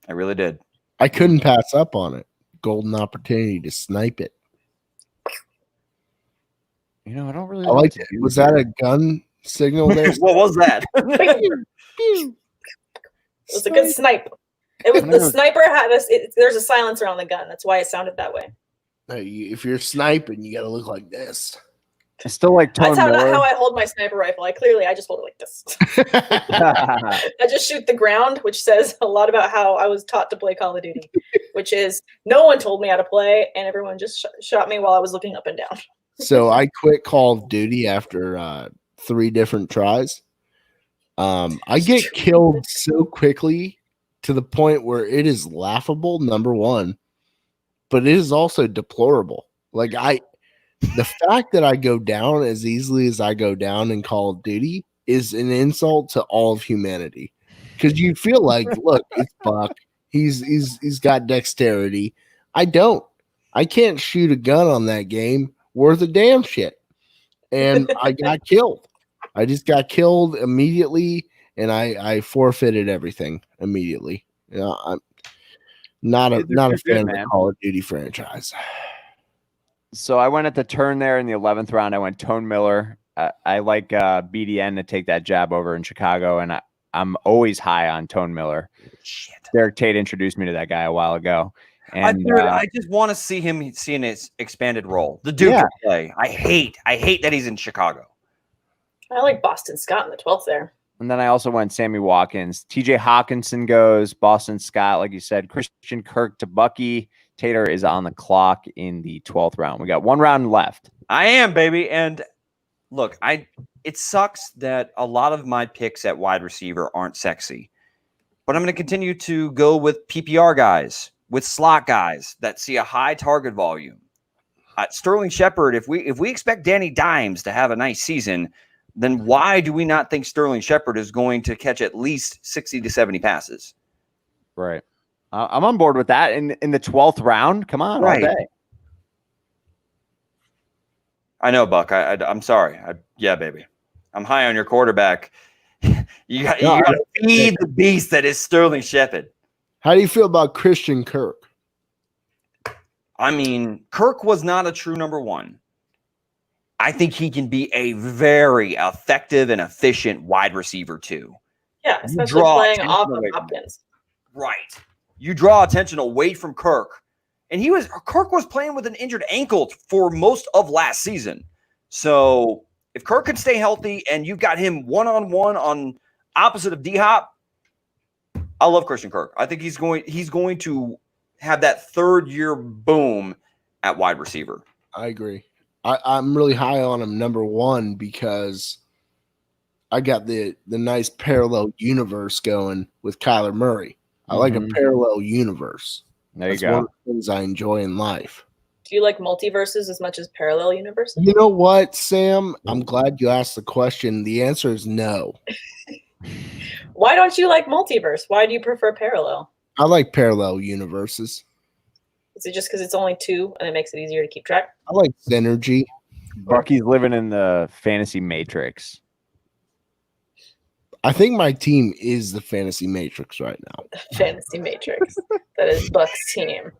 Speaker 3: I really did.
Speaker 4: I couldn't pass up on it. Golden opportunity to snipe it.
Speaker 1: I don't really
Speaker 4: I like it. Was that a gun signal there?
Speaker 3: What was that?
Speaker 2: It was a good snipe. It was the sniper had this. There's a silencer on the gun. That's why it sounded that way.
Speaker 4: If you're sniping, you got to look like this.
Speaker 1: I still like Tone
Speaker 2: That's
Speaker 1: Miller.
Speaker 2: how I hold my sniper rifle. I just hold it like this. I just shoot the ground, which says a lot about how I was taught to play Call of Duty, which is no one told me how to play, and everyone just shot me while I was looking up and down.
Speaker 4: So I quit Call of Duty after 3 different tries. I get killed so quickly to the point where it is laughable, number one, but it is also deplorable. Like the fact that I go down as easily as I go down in Call of Duty is an insult to all of humanity. Because you feel like, look, it's Buck. He's got dexterity. I don't. I can't shoot a gun on that game worth a damn shit. And I got killed. I just got killed immediately, and I forfeited everything immediately. I'm not a fan of the Call of Duty franchise.
Speaker 1: So I went at the turn there in the 11th round. I went Tone Miller. I like BDN to take that jab over in Chicago, and I'm always high on Tone Miller.
Speaker 3: Shit.
Speaker 1: Derek Tate introduced me to that guy a while ago. And
Speaker 3: I just want to see him seeing his expanded role. The dude can play. I hate that he's in Chicago.
Speaker 2: I like Boston Scott in the 12th there.
Speaker 1: And then I also went Sammy Watkins. TJ Hawkinson goes, Boston Scott, like you said, Christian Kirk to Buckey. Tater is on the clock in the 12th round. We got 1 round left.
Speaker 3: I am, baby. And look, it sucks that a lot of my picks at wide receiver aren't sexy. But I'm going to continue to go with PPR guys, with slot guys that see a high target volume. Sterling Shepard, if we expect Danny Dimes to have a nice season, then why do we not think Sterling Shepard is going to catch at least 60 to 70 passes?
Speaker 1: Right. I'm on board with that. In the 12th round, come on,
Speaker 3: right.
Speaker 1: All day.
Speaker 3: I know, Buck. I'm sorry. Yeah, baby. I'm high on your quarterback. You got to feed the beast that is Sterling Shepard.
Speaker 4: How do you feel about Christian Kirk?
Speaker 3: I mean, Kirk was not a true number 1. I think he can be a very effective and efficient wide receiver too.
Speaker 2: Yeah, especially playing off of Hopkins.
Speaker 3: Right. You draw attention away from Kirk. And Kirk was playing with an injured ankle for most of last season. So if Kirk could stay healthy and you've got him one-on-one on opposite of D-Hop, I love Christian Kirk. I think he's going to have that 3rd year boom at wide receiver.
Speaker 4: I agree. I'm really high on him, number 1, because I got the nice parallel universe going with Kyler Murray. I like a parallel universe.
Speaker 1: That's
Speaker 4: one of the things I enjoy in life.
Speaker 2: Do you like multiverses as much as parallel universes?
Speaker 4: You know what, Sam? I'm glad you asked the question. The answer is no.
Speaker 2: Why don't you like multiverse? Why do you prefer parallel?
Speaker 4: I like parallel universes.
Speaker 2: Is it just because it's only 2 and it makes it easier to keep track?
Speaker 4: I like synergy.
Speaker 1: Bucky's living in the fantasy matrix.
Speaker 4: I think my team is the fantasy matrix right now.
Speaker 2: The fantasy matrix. That is Buck's team.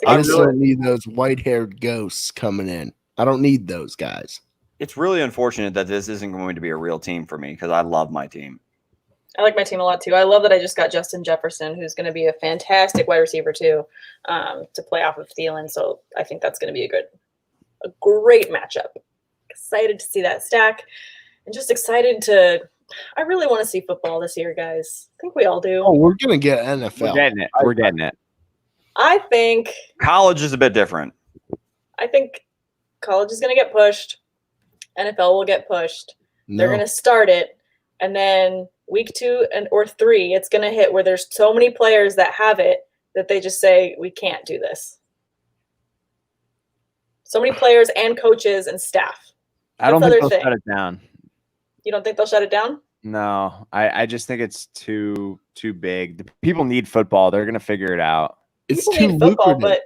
Speaker 4: I just don't need those white-haired ghosts coming in. I don't need those guys.
Speaker 3: It's really unfortunate that this isn't going to be a real team for me because I love my team.
Speaker 2: I like my team a lot too. I love that I just got Justin Jefferson, who's going to be a fantastic wide receiver too, to play off of Thielen. So I think that's going to be a great matchup. Excited to see that stack, and just excited to I really want to see football this year, guys. I think we all do.
Speaker 4: Oh, we're gonna get NFL.
Speaker 1: We're getting it. We're getting it.
Speaker 2: I think
Speaker 3: College is a bit different.
Speaker 2: college is going to get pushed. NFL will get pushed.
Speaker 4: No.
Speaker 2: They're going to start it. And then week 2 or 3, it's going to hit where there's so many players that have it that they just say, we can't do this. So many players and coaches and staff.
Speaker 1: I don't
Speaker 2: What's
Speaker 1: think
Speaker 2: the
Speaker 1: they'll
Speaker 2: other
Speaker 1: shut it down.
Speaker 2: You don't think they'll shut it down?
Speaker 1: No, I just think it's too big. The people need football. They're gonna figure it out.
Speaker 4: It's
Speaker 2: People
Speaker 4: too
Speaker 2: need football,
Speaker 4: lucrative.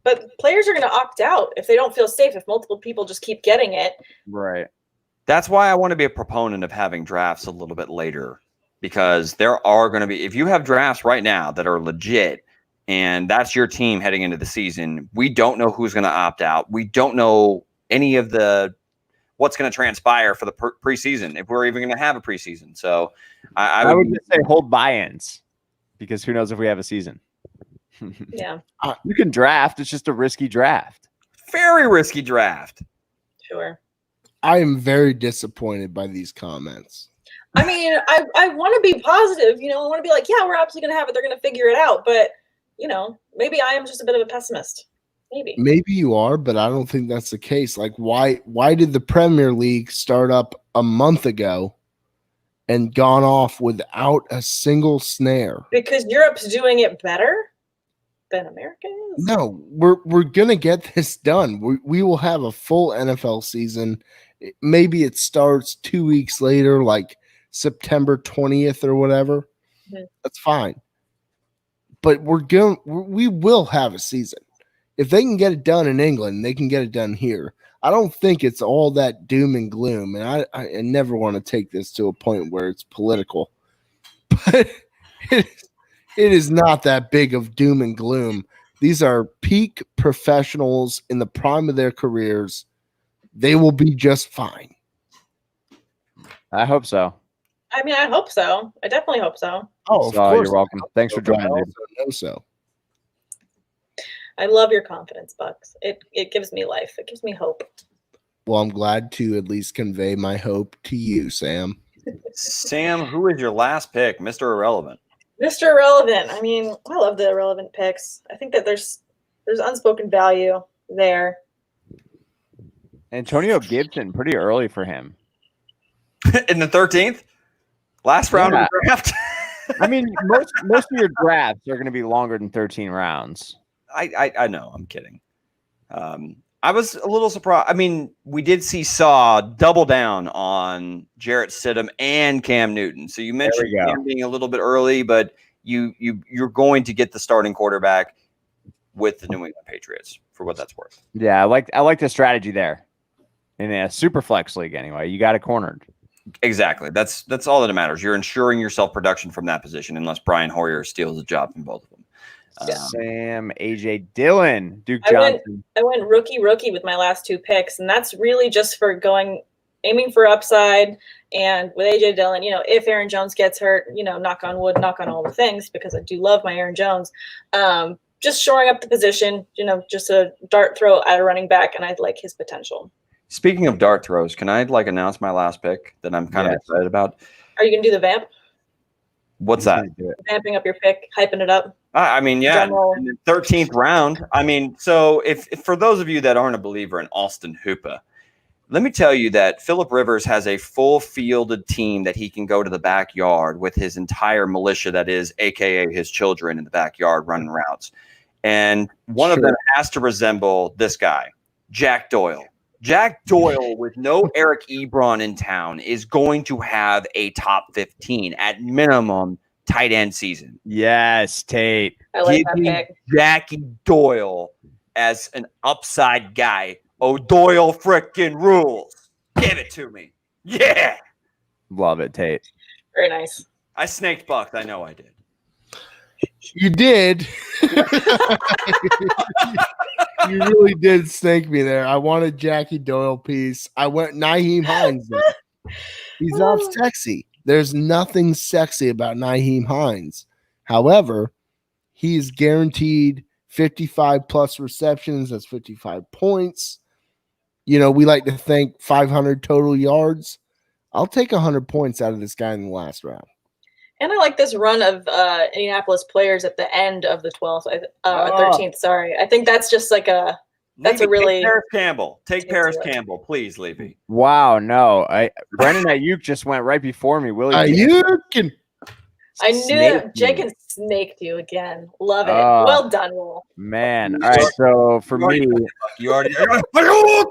Speaker 2: but players are going to opt out if they don't feel safe, if multiple people just keep getting it.
Speaker 1: Right.
Speaker 3: That's why I want to be a proponent of having drafts a little bit later, because there are going to be, if you have drafts right now that are legit and that's your team heading into the season, we don't know who's going to opt out. We don't know any of what's going to transpire for the preseason, if we're even going to have a preseason. So I
Speaker 1: would just say hold buy-ins, because who knows if we have a season.
Speaker 2: Yeah.
Speaker 1: You can draft. It's just a risky draft.
Speaker 3: very risky draft.
Speaker 2: Sure.
Speaker 4: I am very disappointed by these comments.
Speaker 2: I mean, I want to be positive, I want to be like, yeah, we're absolutely going to have it. They're going to figure it out. But, maybe I am just a bit of a pessimist.
Speaker 4: Maybe you are, but I don't think that's the case. Like, why did the Premier League start up a month ago and gone off without a single snare?
Speaker 2: Because Europe's doing it better than America is.
Speaker 4: No, we're gonna get this done. We will have a full NFL season. Maybe it starts 2 weeks later, like September 20th or whatever.
Speaker 2: Mm-hmm.
Speaker 4: That's fine. But we will have a season. If they can get it done in England, they can get it done here. I don't think it's all that doom and gloom, and I never want to take this to a point where it's political. But it is not that big of doom and gloom. These are peak professionals in the prime of their careers. They will be just fine.
Speaker 1: I hope so.
Speaker 2: I mean, I hope so. I definitely hope so.
Speaker 4: Oh, of course.
Speaker 1: You're welcome. Thanks for joining.
Speaker 4: I also know so.
Speaker 2: I love your confidence, Bucks. It gives me life. It gives me hope.
Speaker 4: Well, I'm glad to at least convey my hope to you, Sam.
Speaker 3: Sam, who is your last pick, Mr. Irrelevant?
Speaker 2: Mr. Irrelevant. I mean, I love the irrelevant picks. I think that there's unspoken value there.
Speaker 1: Antonio Gibson, pretty early for him.
Speaker 3: In the 13th? Last round of the draft?
Speaker 1: I mean, most of your drafts are going to be longer than 13 rounds.
Speaker 3: I know. I'm kidding. I was a little surprised. I mean, we did see Saw double down on Jarrett Stidham and Cam Newton. So you mentioned Cam being a little bit early, but you're going to get the starting quarterback with the New England Patriots for what that's worth.
Speaker 1: Yeah, I like the strategy there. In a Superflex league, anyway, you got it cornered.
Speaker 3: Exactly. That's all that matters. You're ensuring yourself production from that position, unless Brian Hoyer steals a job from both of them.
Speaker 1: Sam, AJ Dillon, Duke Johnson.
Speaker 2: I went rookie with my last 2 picks, and that's really just for aiming for upside. And with AJ Dillon, if Aaron Jones gets hurt, knock on wood, knock on all the things, because I do love my Aaron Jones. Just shoring up the position, just a dart throw at a running back, and I'd like his potential.
Speaker 3: Speaking of dart throws, can I announce my last pick that I'm kind of excited about?
Speaker 2: Are you going to do the vamp?
Speaker 3: What's that?
Speaker 2: Vamping up your pick, hyping it up.
Speaker 3: I mean, yeah, in the 13th round. I mean, so if for those of you that aren't a believer in Austin Hooper, let me tell you that Phillip Rivers has a full fielded team that he can go to the backyard with his entire militia, that is, AKA his children, in the backyard running routes. And one of them has to resemble this guy, Jack Doyle. Jack Doyle, with no Eric Ebron in town, is going to have a top 15 at minimum tight end season.
Speaker 1: Yes, Tate.
Speaker 2: I like that pick.
Speaker 3: Jackie Doyle as an upside guy. Oh, Doyle frickin' rules. Give it to me. Yeah.
Speaker 1: Love it, Tate.
Speaker 2: Very nice.
Speaker 3: I snaked Bucks. I know I did.
Speaker 4: You did. You really did snake me there. I wanted Jackie Doyle piece. I went Nyheim Hines there. He's not sexy. There's nothing sexy about Nyheim Hines. However, he's guaranteed 55 plus receptions. That's 55 points. We like to think 500 total yards. I'll take 100 points out of this guy in the last round.
Speaker 2: And I like this run of Indianapolis players at the end of the 13th. Sorry, I think that's just like that's
Speaker 3: Levy,
Speaker 2: a really
Speaker 3: take Paris Campbell. Take Paris
Speaker 2: it.
Speaker 3: Campbell, please, Levy.
Speaker 1: Wow, no. Brandon Ayuk just went right before me. Willie
Speaker 4: Ayuk.
Speaker 2: I knew that Jenkins snaked you again. Love it. Well done, Will.
Speaker 1: Man. All right, so for me,
Speaker 3: You already.
Speaker 2: Oh my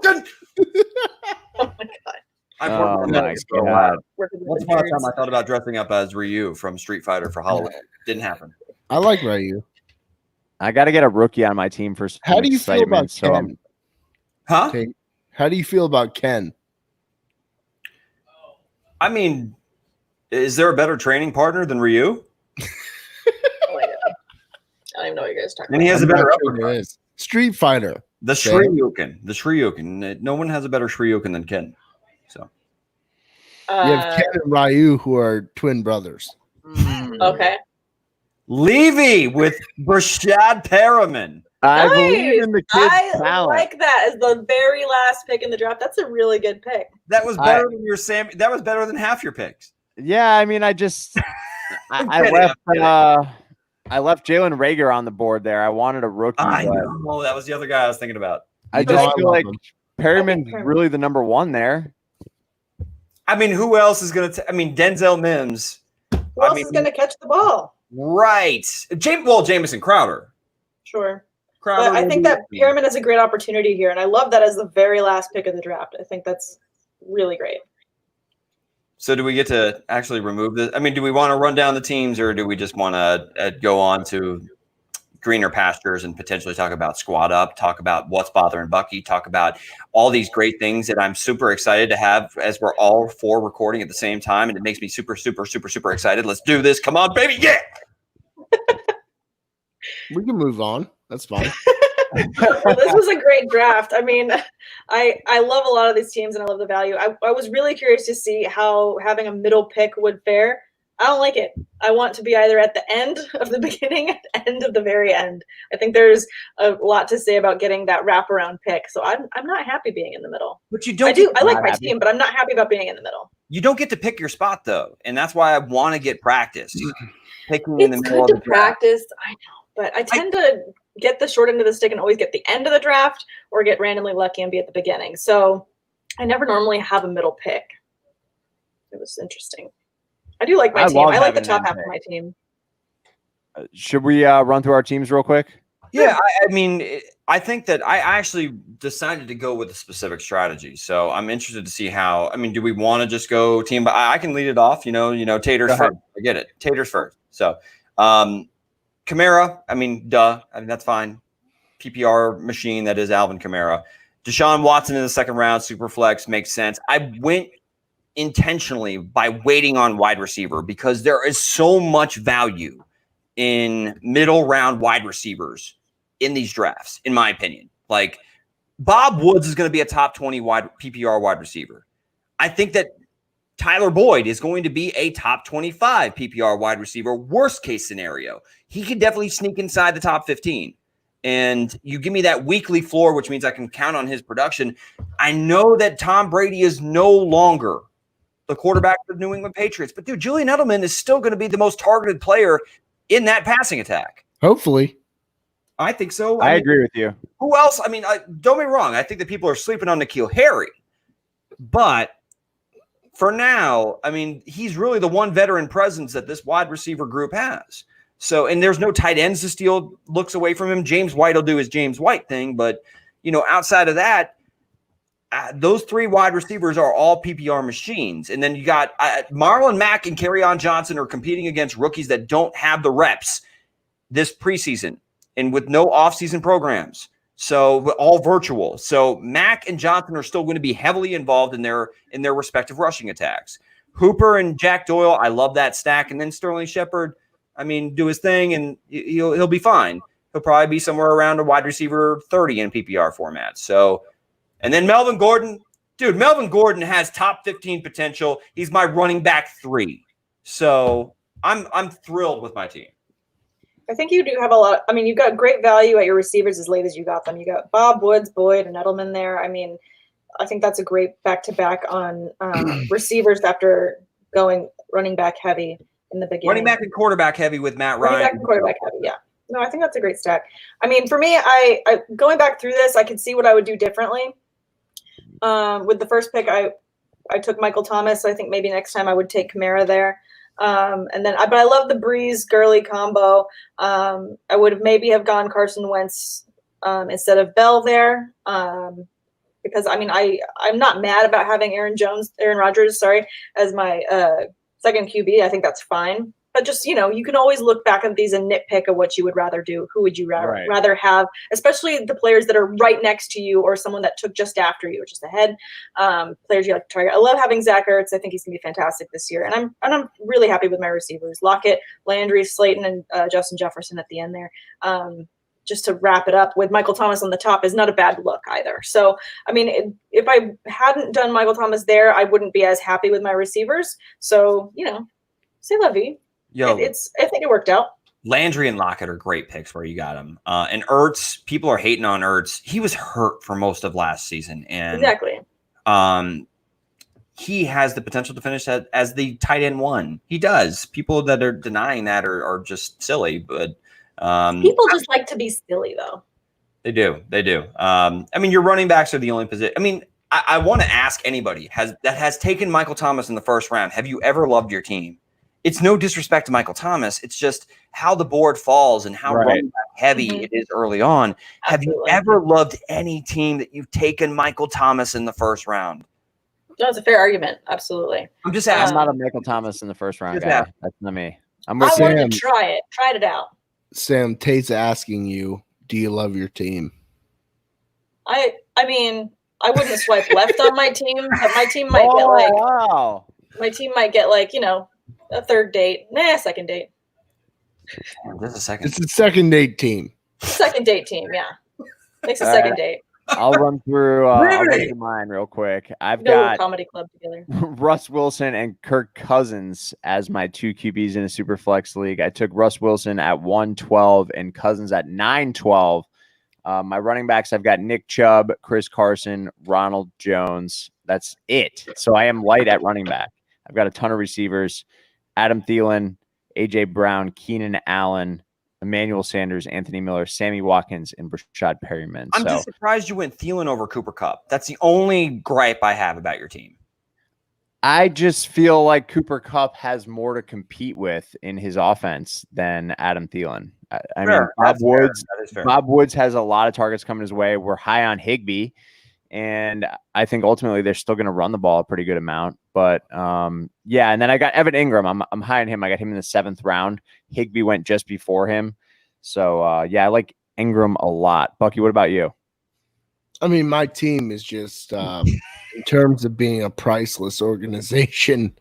Speaker 2: god.
Speaker 1: Oh my god.
Speaker 3: Once upon a time, I thought about dressing up as Ryu from Street Fighter for Halloween. Didn't happen.
Speaker 4: I like Ryu.
Speaker 1: I got to get a rookie on my team for some
Speaker 4: How do you feel about
Speaker 1: excitement.
Speaker 4: Ken?
Speaker 3: Huh?
Speaker 4: Okay. How do you feel about Ken?
Speaker 3: I mean, is there a better training partner than Ryu?
Speaker 2: Oh my god. I don't even know what you guys are talking
Speaker 3: And he has a better uppercut.
Speaker 4: Street Fighter.
Speaker 3: The Shoryuken. The Shoryuken. No one has a better Shoryuken than Ken. So
Speaker 2: about.
Speaker 4: You have Ken and Ryu, who are twin brothers.
Speaker 2: Okay.
Speaker 3: Levy with Brashad Perriman.
Speaker 1: I
Speaker 2: Nice.
Speaker 1: believe in the kid's
Speaker 2: I
Speaker 1: talent.
Speaker 2: like that as the very last pick in the draft. That's a really good pick.
Speaker 3: That was better than your Sam. That was better than half your picks.
Speaker 1: Yeah, I mean, I just I left Jalen Reagor on the board there. I wanted a rookie.
Speaker 3: I
Speaker 1: but
Speaker 3: know that was the other guy I was thinking about.
Speaker 1: I
Speaker 4: No,
Speaker 1: just
Speaker 4: I
Speaker 1: feel
Speaker 4: love
Speaker 1: like
Speaker 4: him.
Speaker 1: Perriman's really the number one there.
Speaker 3: I mean, who else is going to? I mean, Denzel Mims.
Speaker 2: Who else is going to catch the ball?
Speaker 3: Right. Jamison Crowder.
Speaker 2: Sure.
Speaker 3: Crowder.
Speaker 2: But I think that Perriman has a great opportunity here, and I love that as the very last pick of the draft. I think that's really great.
Speaker 3: So do we get to actually remove this? I mean, do we want to run down the teams, or do we just want to go on to greener pastures and potentially talk about squad up, talk about what's bothering Buckey, talk about all these great things that I'm super excited to have as we're all four recording at the same time, and it makes me super, super, super, super excited. Let's do this. Come on, baby. Yeah.
Speaker 4: We can move on. That's fine.
Speaker 2: Well, this was a great draft. I mean, I love a lot of these teams and I love the value. I was really curious to see how having a middle pick would fare. I don't like it. I want to be either at the end of the beginning, at the end of the very end. I think there's a lot to say about getting that wraparound pick. So I'm not happy being in the middle.
Speaker 3: But you don't.
Speaker 2: I like my team, but I'm not happy about being in the middle.
Speaker 3: You don't get to pick your spot though, and that's why I want to get practice. Picking
Speaker 2: It's
Speaker 3: in the middle
Speaker 2: good
Speaker 3: of
Speaker 2: to practice. I know, but I tend to get the short end of the stick and always get the end of the draft or get randomly lucky and be at the beginning. So I never normally have a middle pick. It was interesting. I do like my team. I like the top half of my team.
Speaker 1: Should we run through our teams real quick?
Speaker 3: Yeah, I mean, I think that I actually decided to go with a specific strategy. So I'm interested to see how. I mean, do we want to just go team? But I can lead it off. You know, Tater's first. I get it. Tater's first. So, Kamara. I mean, duh. I mean, that's fine. PPR machine that is Alvin Kamara. Deshaun Watson in the second round. Superflex makes sense. I went intentionally by waiting on wide receiver because there is so much value in middle round wide receivers in these drafts, in my opinion. Like Bob Woods is going to be a top 20 PPR wide receiver. I think that Tyler Boyd is going to be a top 25 PPR wide receiver. Worst case scenario, he could definitely sneak inside the top 15. And you give me that weekly floor, which means I can count on his production. I know that Tom Brady is no longer the quarterback of the New England Patriots, but dude, Julian Edelman is still going to be the most targeted player in that passing attack.
Speaker 4: Hopefully.
Speaker 3: I think so.
Speaker 1: I agree with you.
Speaker 3: Who else? I mean, don't be wrong. I think that people are sleeping on N'Keal Harry. But for now, I mean, he's really the one veteran presence that this wide receiver group has. So, and there's no tight ends to steal looks away from him. James White will do his James White thing. But, outside of that, those three wide receivers are all PPR machines. And then you got Marlon Mack and Kerryon Johnson are competing against rookies that don't have the reps this preseason and with no offseason programs. So all virtual. So Mack and Johnson are still going to be heavily involved in their respective rushing attacks. Hooper and Jack Doyle, I love that stack. And then Sterling Shepard, I mean, do his thing and he'll be fine. He'll probably be somewhere around a wide receiver 30 in PPR format. So, and then Melvin Gordon, dude, Melvin Gordon has top 15 potential. He's my running back 3. So I'm thrilled with my team.
Speaker 2: I think you do have a lot. I mean, you've got great value at your receivers as late as you got them. You got Bob Woods, Boyd, and Edelman there. I mean, I think that's a great back-to-back on receivers after going running back heavy in the beginning.
Speaker 3: Running back and quarterback heavy with Matt Ryan.
Speaker 2: Running back and quarterback heavy, yeah. No, I think that's a great stack. I mean, for me, I going back through this, I could see what I would do differently. With the first pick, I took Michael Thomas. So I think maybe next time I would take Kamara there. And then, but I love the Breeze Gurley combo. I would have maybe have gone Carson Wentz instead of Bell there. Because I mean, I'm not mad about having Aaron Rodgers, as my second QB. I think that's fine. But just, you can always look back at these and nitpick of what you would rather do. Who would you rather have, especially the players that are right next to you or someone that took just after you or just ahead, players you like to target. I love having Zach Ertz. I think he's going to be fantastic this year. And I'm really happy with my receivers. Lockett, Landry, Slayton, and Justin Jefferson at the end there. Just to wrap it up with Michael Thomas on the top is not a bad look either. So, I mean, if I hadn't done Michael Thomas there, I wouldn't be as happy with my receivers. So, say Levy.
Speaker 3: Yo,
Speaker 2: I think it worked out.
Speaker 3: Landry and Lockett are great picks where you got him. And Ertz, people are hating on Ertz. He was hurt for most of last season. And
Speaker 2: exactly.
Speaker 3: He has the potential to finish as the tight end 1. He does. People that are denying that are just silly. But
Speaker 2: people just like to be silly, though.
Speaker 3: They do. I mean, your running backs are the only position. I mean, I want to ask anybody that has taken Michael Thomas in the first round, have you ever loved your team? It's no disrespect to Michael Thomas. It's just how the board falls and how running back heavy it is early on. Absolutely. Have you ever loved any team that you've taken Michael Thomas in the first round?
Speaker 2: That's a fair argument. Absolutely.
Speaker 3: I'm just asking.
Speaker 1: I'm not a Michael Thomas in the first round guy. That's not me.
Speaker 2: I wanted to try it. Tried it out.
Speaker 4: Sam, Tate's asking you, do you love your team?
Speaker 2: I mean, I wouldn't swipe left on my team, but my team might get like my team might get like, a third date. Second date.
Speaker 3: There's a second.
Speaker 4: It's a second date team.
Speaker 2: Second date team, yeah. Makes a second date.
Speaker 1: I'll run through mine real quick. I've got
Speaker 2: comedy club together.
Speaker 1: Russ Wilson and Kirk Cousins as my 2 QBs in a Superflex league. I took Russ Wilson at 112 and Cousins at 912. My running backs, I've got Nick Chubb, Chris Carson, Ronald Jones. That's it. So I am light at running back. I've got a ton of receivers. Adam Thielen, A.J. Brown, Keenan Allen, Emmanuel Sanders, Anthony Miller, Sammy Watkins, and Brashad Perryman.
Speaker 3: I'm just surprised you went Thielen over Cooper Kupp. That's the only gripe I have about your team.
Speaker 1: I just feel like Cooper Kupp has more to compete with in his offense than Adam Thielen. I mean, Bob Woods has a lot of targets coming his way. We're high on Higbee, and I think ultimately they're still going to run the ball a pretty good amount. But yeah, and then I got Evan Ingram. I'm high on him. I got him in the 7th round. Higbee went just before him. So yeah, I like Ingram a lot. Bucky, what about you?
Speaker 4: I mean, my team is just in terms of being a priceless organization,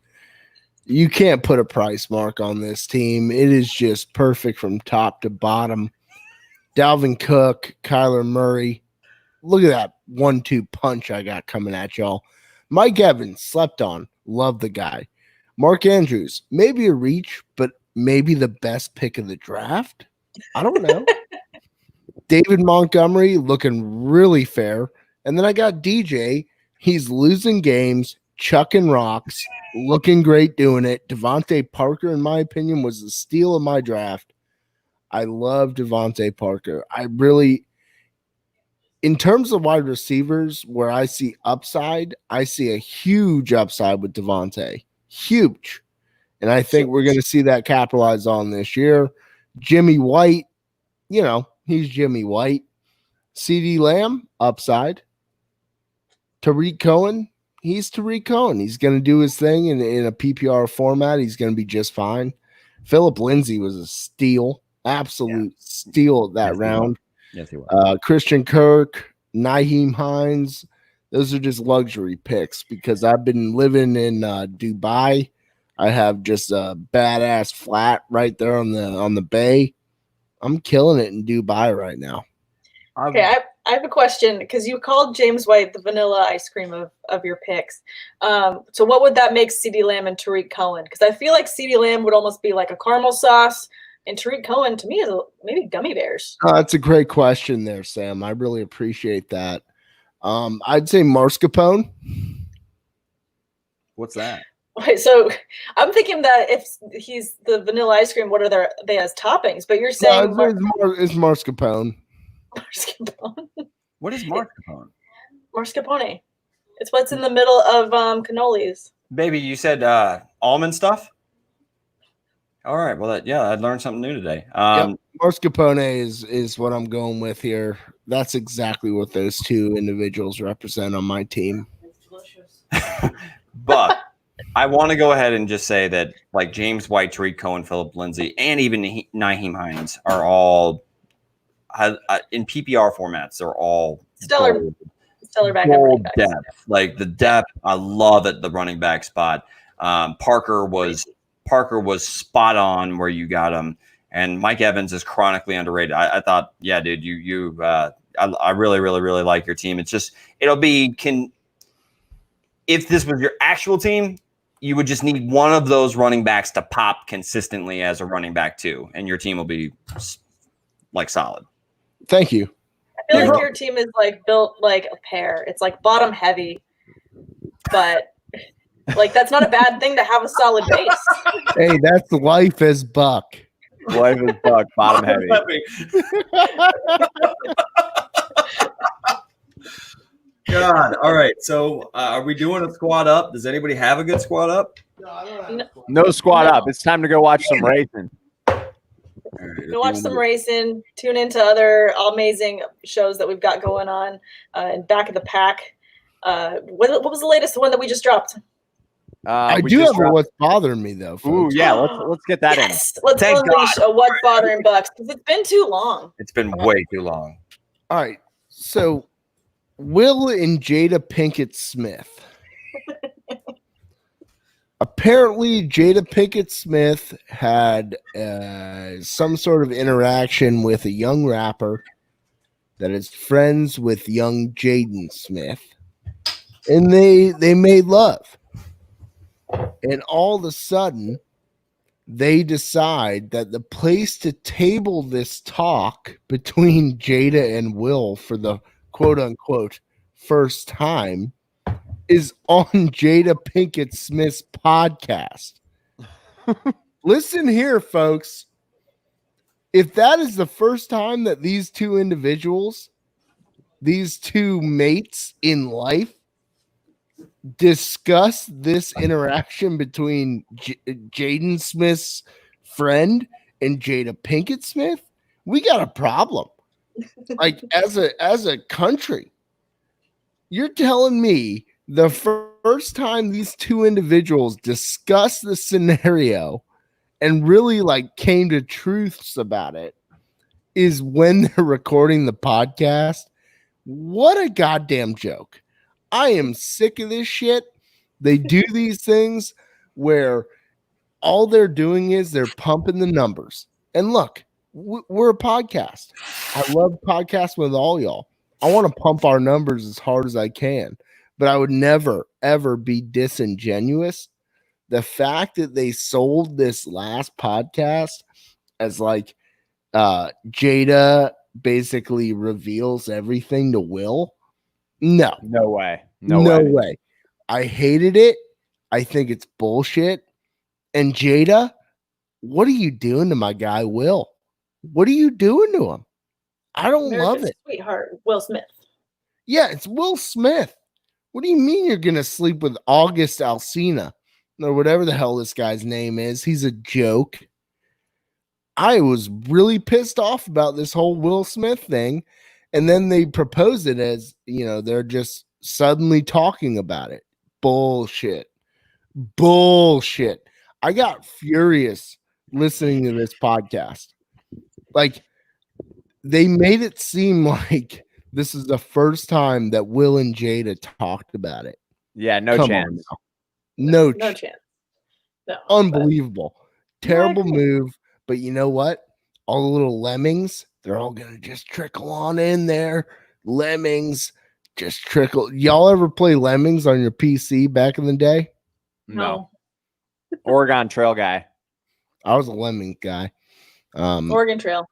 Speaker 4: you can't put a price mark on this team. It is just perfect from top to bottom. Dalvin Cook, Kyler Murray. Look at that 1-2 punch I got coming at y'all. Mike Evans, slept on. Love the guy. Mark Andrews, maybe a reach, but maybe the best pick of the draft. I don't know. David Montgomery, looking really fair. And then I got DJ. He's losing games, chucking rocks, looking great doing it. Devontae Parker, in my opinion, was the steal of my draft. I love Devontae Parker. I really, in terms of wide receivers, where I see upside, I see a huge upside with Devontae. Huge. And I think we're going to see that capitalized on this year. Jimmy White, he's Jimmy White. CeeDee Lamb, upside. Tariq Cohen, he's Tariq Cohen. He's going to do his thing in a PPR format. He's going to be just fine. Phillip Lindsay was a steal, absolute steal of that round.
Speaker 3: Yes, he was.
Speaker 4: Christian Kirk, Nyheim Hines, those are just luxury picks because I've been living in Dubai. I have just a badass flat right there on the bay. I'm killing it in Dubai right now.
Speaker 2: Okay, I have a question because you called James White the vanilla ice cream of your picks. So what would that make CeeDee Lamb and Tariq Cohen? Because I feel like CeeDee Lamb would almost be like a caramel sauce, and Tariq Cohen to me is maybe gummy bears.
Speaker 4: That's a great question there, Sam. I really appreciate that. I'd say mascarpone.
Speaker 3: What's that?
Speaker 2: Wait, so I'm thinking that if he's the vanilla ice cream, what are they as toppings? But you're saying
Speaker 4: It's mascarpone.
Speaker 2: mascarpone.
Speaker 3: What is mascarpone?
Speaker 2: Mascarpone. It's what's in the middle of cannolis.
Speaker 3: Baby, you said almond stuff? All right. Well, I learned something new today.
Speaker 4: Yep. Mascarpone is what I'm going with here. That's exactly what those two individuals represent on my team.
Speaker 2: It's delicious.
Speaker 3: But I want to go ahead and just say that like James White, Tariq Cohen, Philip Lindsay, and even Naheem Hines are all in PPR formats. They're all
Speaker 2: stellar back
Speaker 3: gold depth. Like the depth, I love at the running back spot. Parker was spot on where you got him, and Mike Evans is chronically underrated. I thought, yeah, dude, I really, really, really like your team. It's just if this was your actual team, you would just need one of those running backs to pop consistently as a running back too, and your team will be like solid.
Speaker 4: Thank you.
Speaker 2: I feel like your team is like built like a pear. It's like bottom heavy, but like that's not a bad thing to have a solid base.
Speaker 4: Hey, that's life as Buck.
Speaker 1: Life is Buck, bottom heavy.
Speaker 3: God. All right. So are we doing a squad up? Does anybody have a good squad up?
Speaker 1: No squad up. It's time to go watch some racing.
Speaker 2: Go watch some racing. Tune into other amazing shows that we've got going on. And Back of the Pack. What was the latest one that we just dropped?
Speaker 4: I do have what's bothering me though. Folks.
Speaker 1: Ooh, yeah. Let's get that in.
Speaker 2: Let's unleash a what's bothering Bucks because it's been too long.
Speaker 3: It's been way too long.
Speaker 4: All right. So Will and Jada Pinkett Smith. Apparently, Jada Pinkett Smith had some sort of interaction with a young rapper that is friends with young Jaden Smith, and they made love. And all of a sudden, they decide that the place to table this talk between Jada and Will for the quote-unquote first time is on Jada Pinkett Smith's podcast. Listen here, folks. If that is the first time that these two individuals, these two mates in life, discuss this interaction between Jaden Smith's friend and Jada Pinkett Smith, we got a problem. Like as a country, you're telling me the first time these two individuals discussed the scenario and really like came to truths about it is when they're recording the podcast? What a goddamn joke. I am sick of this shit. They do these things where all they're doing is they're pumping the numbers. And look, we're a podcast. I love podcasting with all y'all. I want to pump our numbers as hard as I can, but I would never, ever be disingenuous. The fact that they sold this last podcast as like Jada basically reveals everything to Will. No
Speaker 1: way.
Speaker 4: No way. I hated it. I think it's bullshit. And Jada, what are you doing to my guy Will? What are you doing to him? I don't love it.
Speaker 2: Sweetheart, Will Smith.
Speaker 4: Yeah, it's Will Smith. What do you mean you're going to sleep with August Alsina or whatever the hell this guy's name is? He's a joke. I was really pissed off about this whole Will Smith thing. And then they propose it as, you know, they're just suddenly talking about it. Bullshit. I got furious listening to this podcast. Like, they made it seem like this is the first time that Will and Jada talked about it.
Speaker 1: Yeah, no chance.
Speaker 2: No chance. No,
Speaker 4: unbelievable. Terrible move. But you know what? All the little lemmings, they're all going to just trickle on in there. Lemmings just trickle. Y'all ever play Lemmings on your PC back in the day?
Speaker 1: No. Oregon Trail guy.
Speaker 4: I was a Lemmings guy.
Speaker 2: Oregon Trail.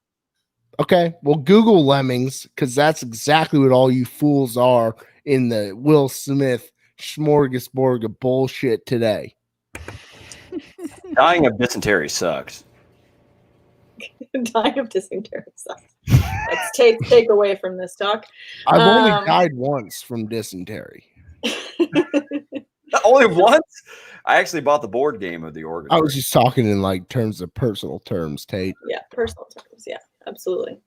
Speaker 4: Okay, well, Google Lemmings, because that's exactly what all you fools are in the Will Smith smorgasbord of bullshit today.
Speaker 3: Dying of dysentery sucks.
Speaker 2: Dying of dysentery sucks. Let's take away from this talk.
Speaker 4: I've only died once from dysentery.
Speaker 3: Only once? I actually bought the board game of the organ.
Speaker 4: I was just talking in like terms of personal terms, Tate.
Speaker 2: Yeah, personal terms. Yeah, absolutely.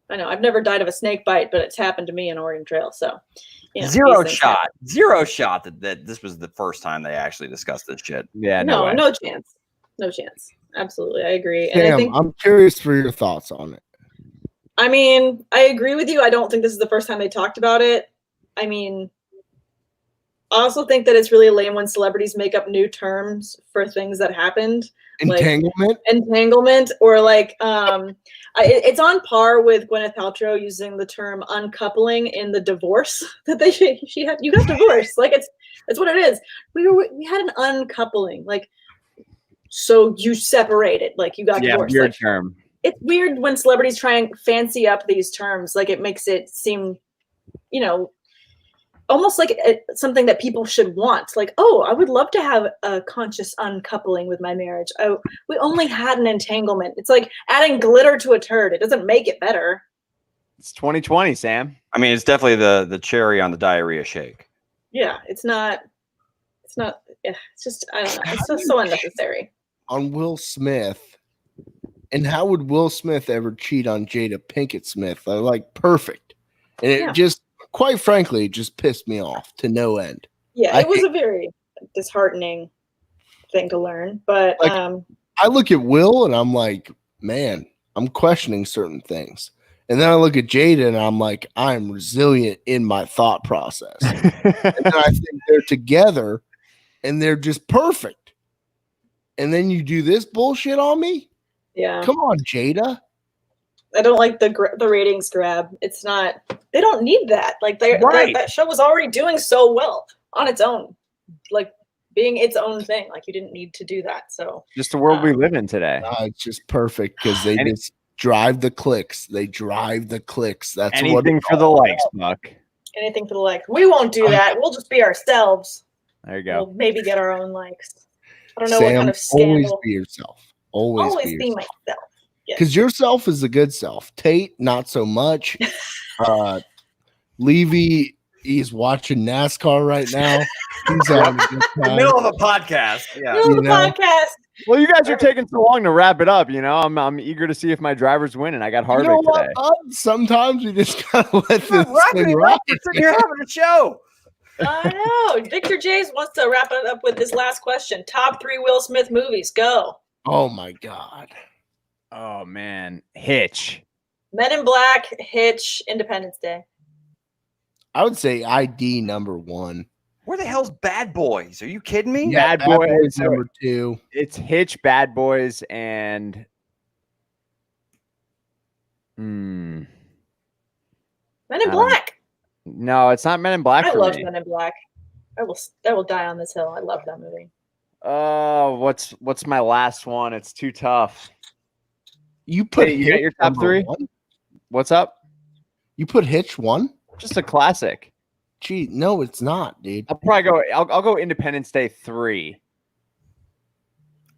Speaker 2: I know. I've never died of a snake bite, but it's happened to me in Oregon Trail. So, you know,
Speaker 3: Zero shot that this was the first time they actually discussed this shit.
Speaker 1: Yeah,
Speaker 2: no chance. No chance. Absolutely, I agree.
Speaker 4: Sam,
Speaker 2: And I think
Speaker 4: I'm curious for your thoughts on it.
Speaker 2: I mean, I agree with you. I don't think this is the first time they talked about it. I mean, I also think that it's really lame when celebrities make up new terms for things that happened. Entanglement, or like, it's on par with Gwyneth Paltrow using the term uncoupling in the divorce that she had. You got divorced, like it's what it is. We had an uncoupling, like, so you separated, like you got divorced.
Speaker 1: Weird
Speaker 2: like,
Speaker 1: term.
Speaker 2: It's weird when celebrities try and fancy up these terms. Like it makes it seem, you know, almost like something that people should want. Like, oh, I would love to have a conscious uncoupling with my marriage. Oh, we only had an entanglement. It's like adding glitter to a turd. It doesn't make it better.
Speaker 1: It's 2020, Sam.
Speaker 3: I mean, it's definitely the cherry on the diarrhea shake.
Speaker 2: Yeah, it's not. Yeah, it's just, I don't know. It's just so unnecessary.
Speaker 4: On Will Smith, and how would Will Smith ever cheat on Jada Pinkett Smith? They're like perfect, and it just, quite frankly, it just pissed me off to no end.
Speaker 2: Yeah, it was a very disheartening thing to learn. But
Speaker 4: like, I look at Will and I'm like, man, I'm questioning certain things. And then I look at Jada and I'm like, I'm resilient in my thought process. And then I think they're together and they're just perfect. And then you do this bullshit on me?
Speaker 2: Yeah.
Speaker 4: Come on, Jada.
Speaker 2: I don't like the ratings grab. It's not. They don't need that. Like that show was already doing so well on its own, like being its own thing. Like you didn't need to do that. So
Speaker 1: just the world we live in today.
Speaker 4: It's just perfect because they just drive the clicks. They drive the clicks. That's
Speaker 1: anything for the likes, Buck.
Speaker 2: Anything for the likes. We won't do that. We'll just be ourselves.
Speaker 1: There you go.
Speaker 2: We'll maybe get our own likes. I don't know
Speaker 4: Sam,
Speaker 2: what kind of scandal.
Speaker 4: Always be yourself. Always be
Speaker 2: myself.
Speaker 4: Because yourself is a good self. Tate, not so much. Levy, he's watching NASCAR right now. He's having a good time.
Speaker 3: In the middle of a podcast. Yeah.
Speaker 2: Podcast.
Speaker 1: Well, you guys are taking so long to wrap it up. You know, I'm eager to see if my drivers win, and I got Harvick today.
Speaker 4: Sometimes we just gotta let this thing
Speaker 3: rock. You're having a show.
Speaker 2: I know. Victor Jays wants to wrap it up with this last question. Top 3 Will Smith movies. Go.
Speaker 4: Oh my God.
Speaker 1: Oh man, Hitch.
Speaker 2: Men in Black, Hitch, Independence Day.
Speaker 4: I would say ID number 1.
Speaker 3: Where the hell's Bad Boys? Are you kidding me?
Speaker 4: Yeah, Bad Boys number 2.
Speaker 1: It's Hitch, Bad Boys, and
Speaker 2: Men in Black.
Speaker 1: No, it's not Men in Black.
Speaker 2: I love Men in Black. I will die on this hill. I love that movie.
Speaker 1: What's my last one? It's too tough.
Speaker 4: You got
Speaker 1: your top 3? 1? What's up?
Speaker 4: You put Hitch 1?
Speaker 1: Just a classic.
Speaker 4: Gee, no, it's not, dude.
Speaker 1: I'll probably go. I'll go Independence Day 3.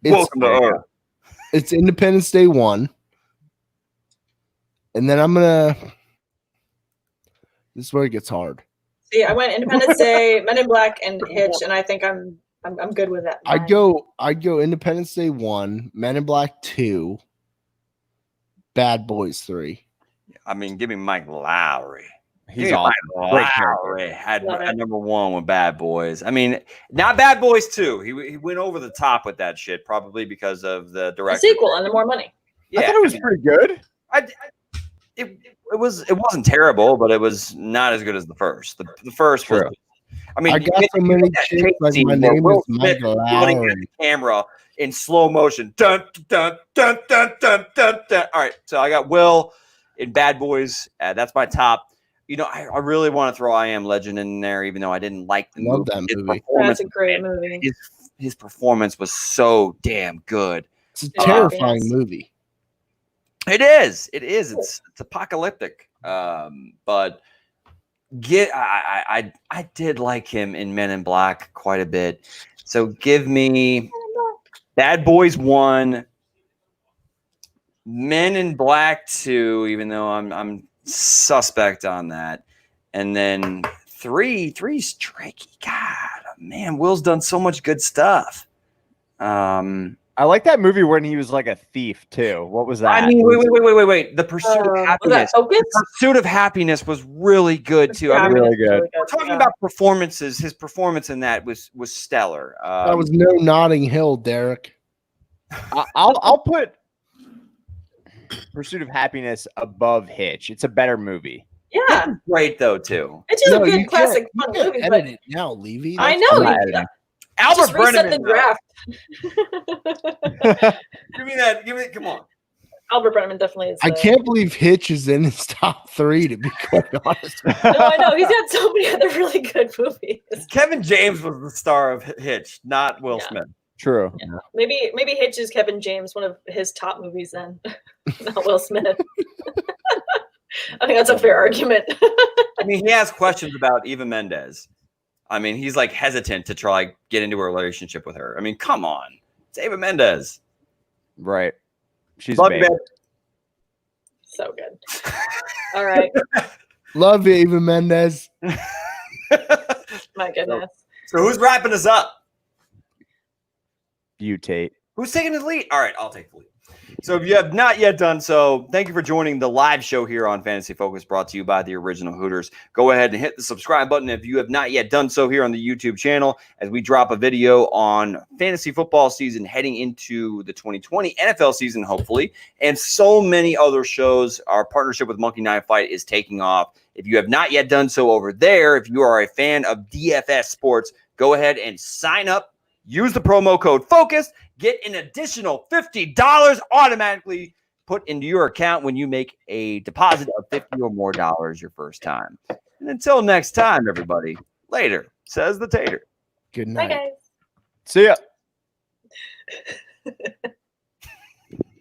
Speaker 3: Welcome to Earth.
Speaker 4: It's Independence Day 1, and then I'm gonna. This is where it gets hard.
Speaker 2: See, I went Independence Day, Men in Black, and Hitch, and I think I'm good with that.
Speaker 4: I'd go Independence Day 1, Men in Black 2, Bad Boys 3.
Speaker 3: I mean, give me Mike Lowry.
Speaker 1: He's awesome.
Speaker 3: Lowry had number 1 with Bad Boys. I mean, not Bad Boys 2. He went over the top with that shit, probably because of the director.
Speaker 2: The sequel and the more money.
Speaker 1: Yeah, I thought it was pretty good.
Speaker 3: It wasn't terrible, but it was not as good as the first. The first was. I mean,
Speaker 4: I got so many chicks like my name is Mike Lowry.
Speaker 3: The camera in slow motion. Dun dun dun dun dun dun dun. All right, so I got Will in Bad Boys. That's my top. You know, I really want to throw I Am Legend in there, even though I didn't like the movie.
Speaker 4: That movie.
Speaker 2: That's a great movie.
Speaker 3: His performance was so damn good.
Speaker 4: It's a terrifying movie.
Speaker 3: It is. It's apocalyptic. But I did like him in Men in Black quite a bit. So give me Bad Boys 1, Men in Black 2, even though I'm suspect on that. And then 3's tricky. God, man, Will's done so much good stuff.
Speaker 1: I like that movie when he was like a thief too. What was that?
Speaker 3: I mean, wait. The Pursuit of Happiness.
Speaker 2: Focus?
Speaker 3: The Pursuit of Happiness was really good too. I mean,
Speaker 1: really good.
Speaker 3: we're talking about performances. His performance in that was stellar.
Speaker 4: That was no Notting Hill, Derek.
Speaker 1: I'll put Pursuit of Happiness above Hitch. It's a better movie.
Speaker 2: Yeah,
Speaker 3: great though too.
Speaker 2: it's just a
Speaker 4: you
Speaker 2: good classic
Speaker 4: can't
Speaker 2: fun movie.
Speaker 4: edit
Speaker 2: But
Speaker 4: it now, Levy.
Speaker 2: I
Speaker 4: That's
Speaker 2: know.
Speaker 4: fine.
Speaker 3: Albert
Speaker 2: Just reset the
Speaker 3: Brenneman.
Speaker 2: draft.
Speaker 3: Give me that. Come on.
Speaker 2: Albert Brenneman definitely is.
Speaker 4: I can't believe Hitch is in his top 3, to be quite honest.
Speaker 2: No, I know he's got so many other really good movies.
Speaker 3: Kevin James was the star of Hitch, not Will
Speaker 2: Yeah.
Speaker 3: Smith.
Speaker 1: True.
Speaker 2: Yeah. Maybe Hitch is Kevin James, one of his top movies. Then, not Will Smith. I think that's a fair argument.
Speaker 3: I mean, he has questions about Eva Mendes. I mean, he's like hesitant to try get into a relationship with her. I mean, come on, it's Eva Mendes.
Speaker 1: Right. She's
Speaker 3: Love
Speaker 1: a
Speaker 3: you,
Speaker 1: babe.
Speaker 3: man.
Speaker 2: So good. All right.
Speaker 4: Love you, Eva Mendes.
Speaker 2: My goodness.
Speaker 3: So who's wrapping us up?
Speaker 1: You, Tate.
Speaker 3: Who's taking the lead? All right, I'll take the lead. So if you have not yet done so, thank you for joining the live show here on Fantasy Focus, brought to you by the Original Hooters. Go ahead and hit the subscribe button if you have not yet done so here on the YouTube channel, as we drop a video on fantasy football season heading into the 2020 NFL season, hopefully, and so many other shows. Our partnership with Monkey Knife Fight is taking off. If you have not yet done so over there, if you are a fan of DFS sports, go ahead and sign up. Use the promo code FOCUS. Get an additional $50 automatically put into your account when you make a deposit of $50 or more your first time. And until next time, everybody, later, says the Tater.
Speaker 4: Good
Speaker 2: Bye,
Speaker 4: night.
Speaker 2: guys.
Speaker 1: See ya.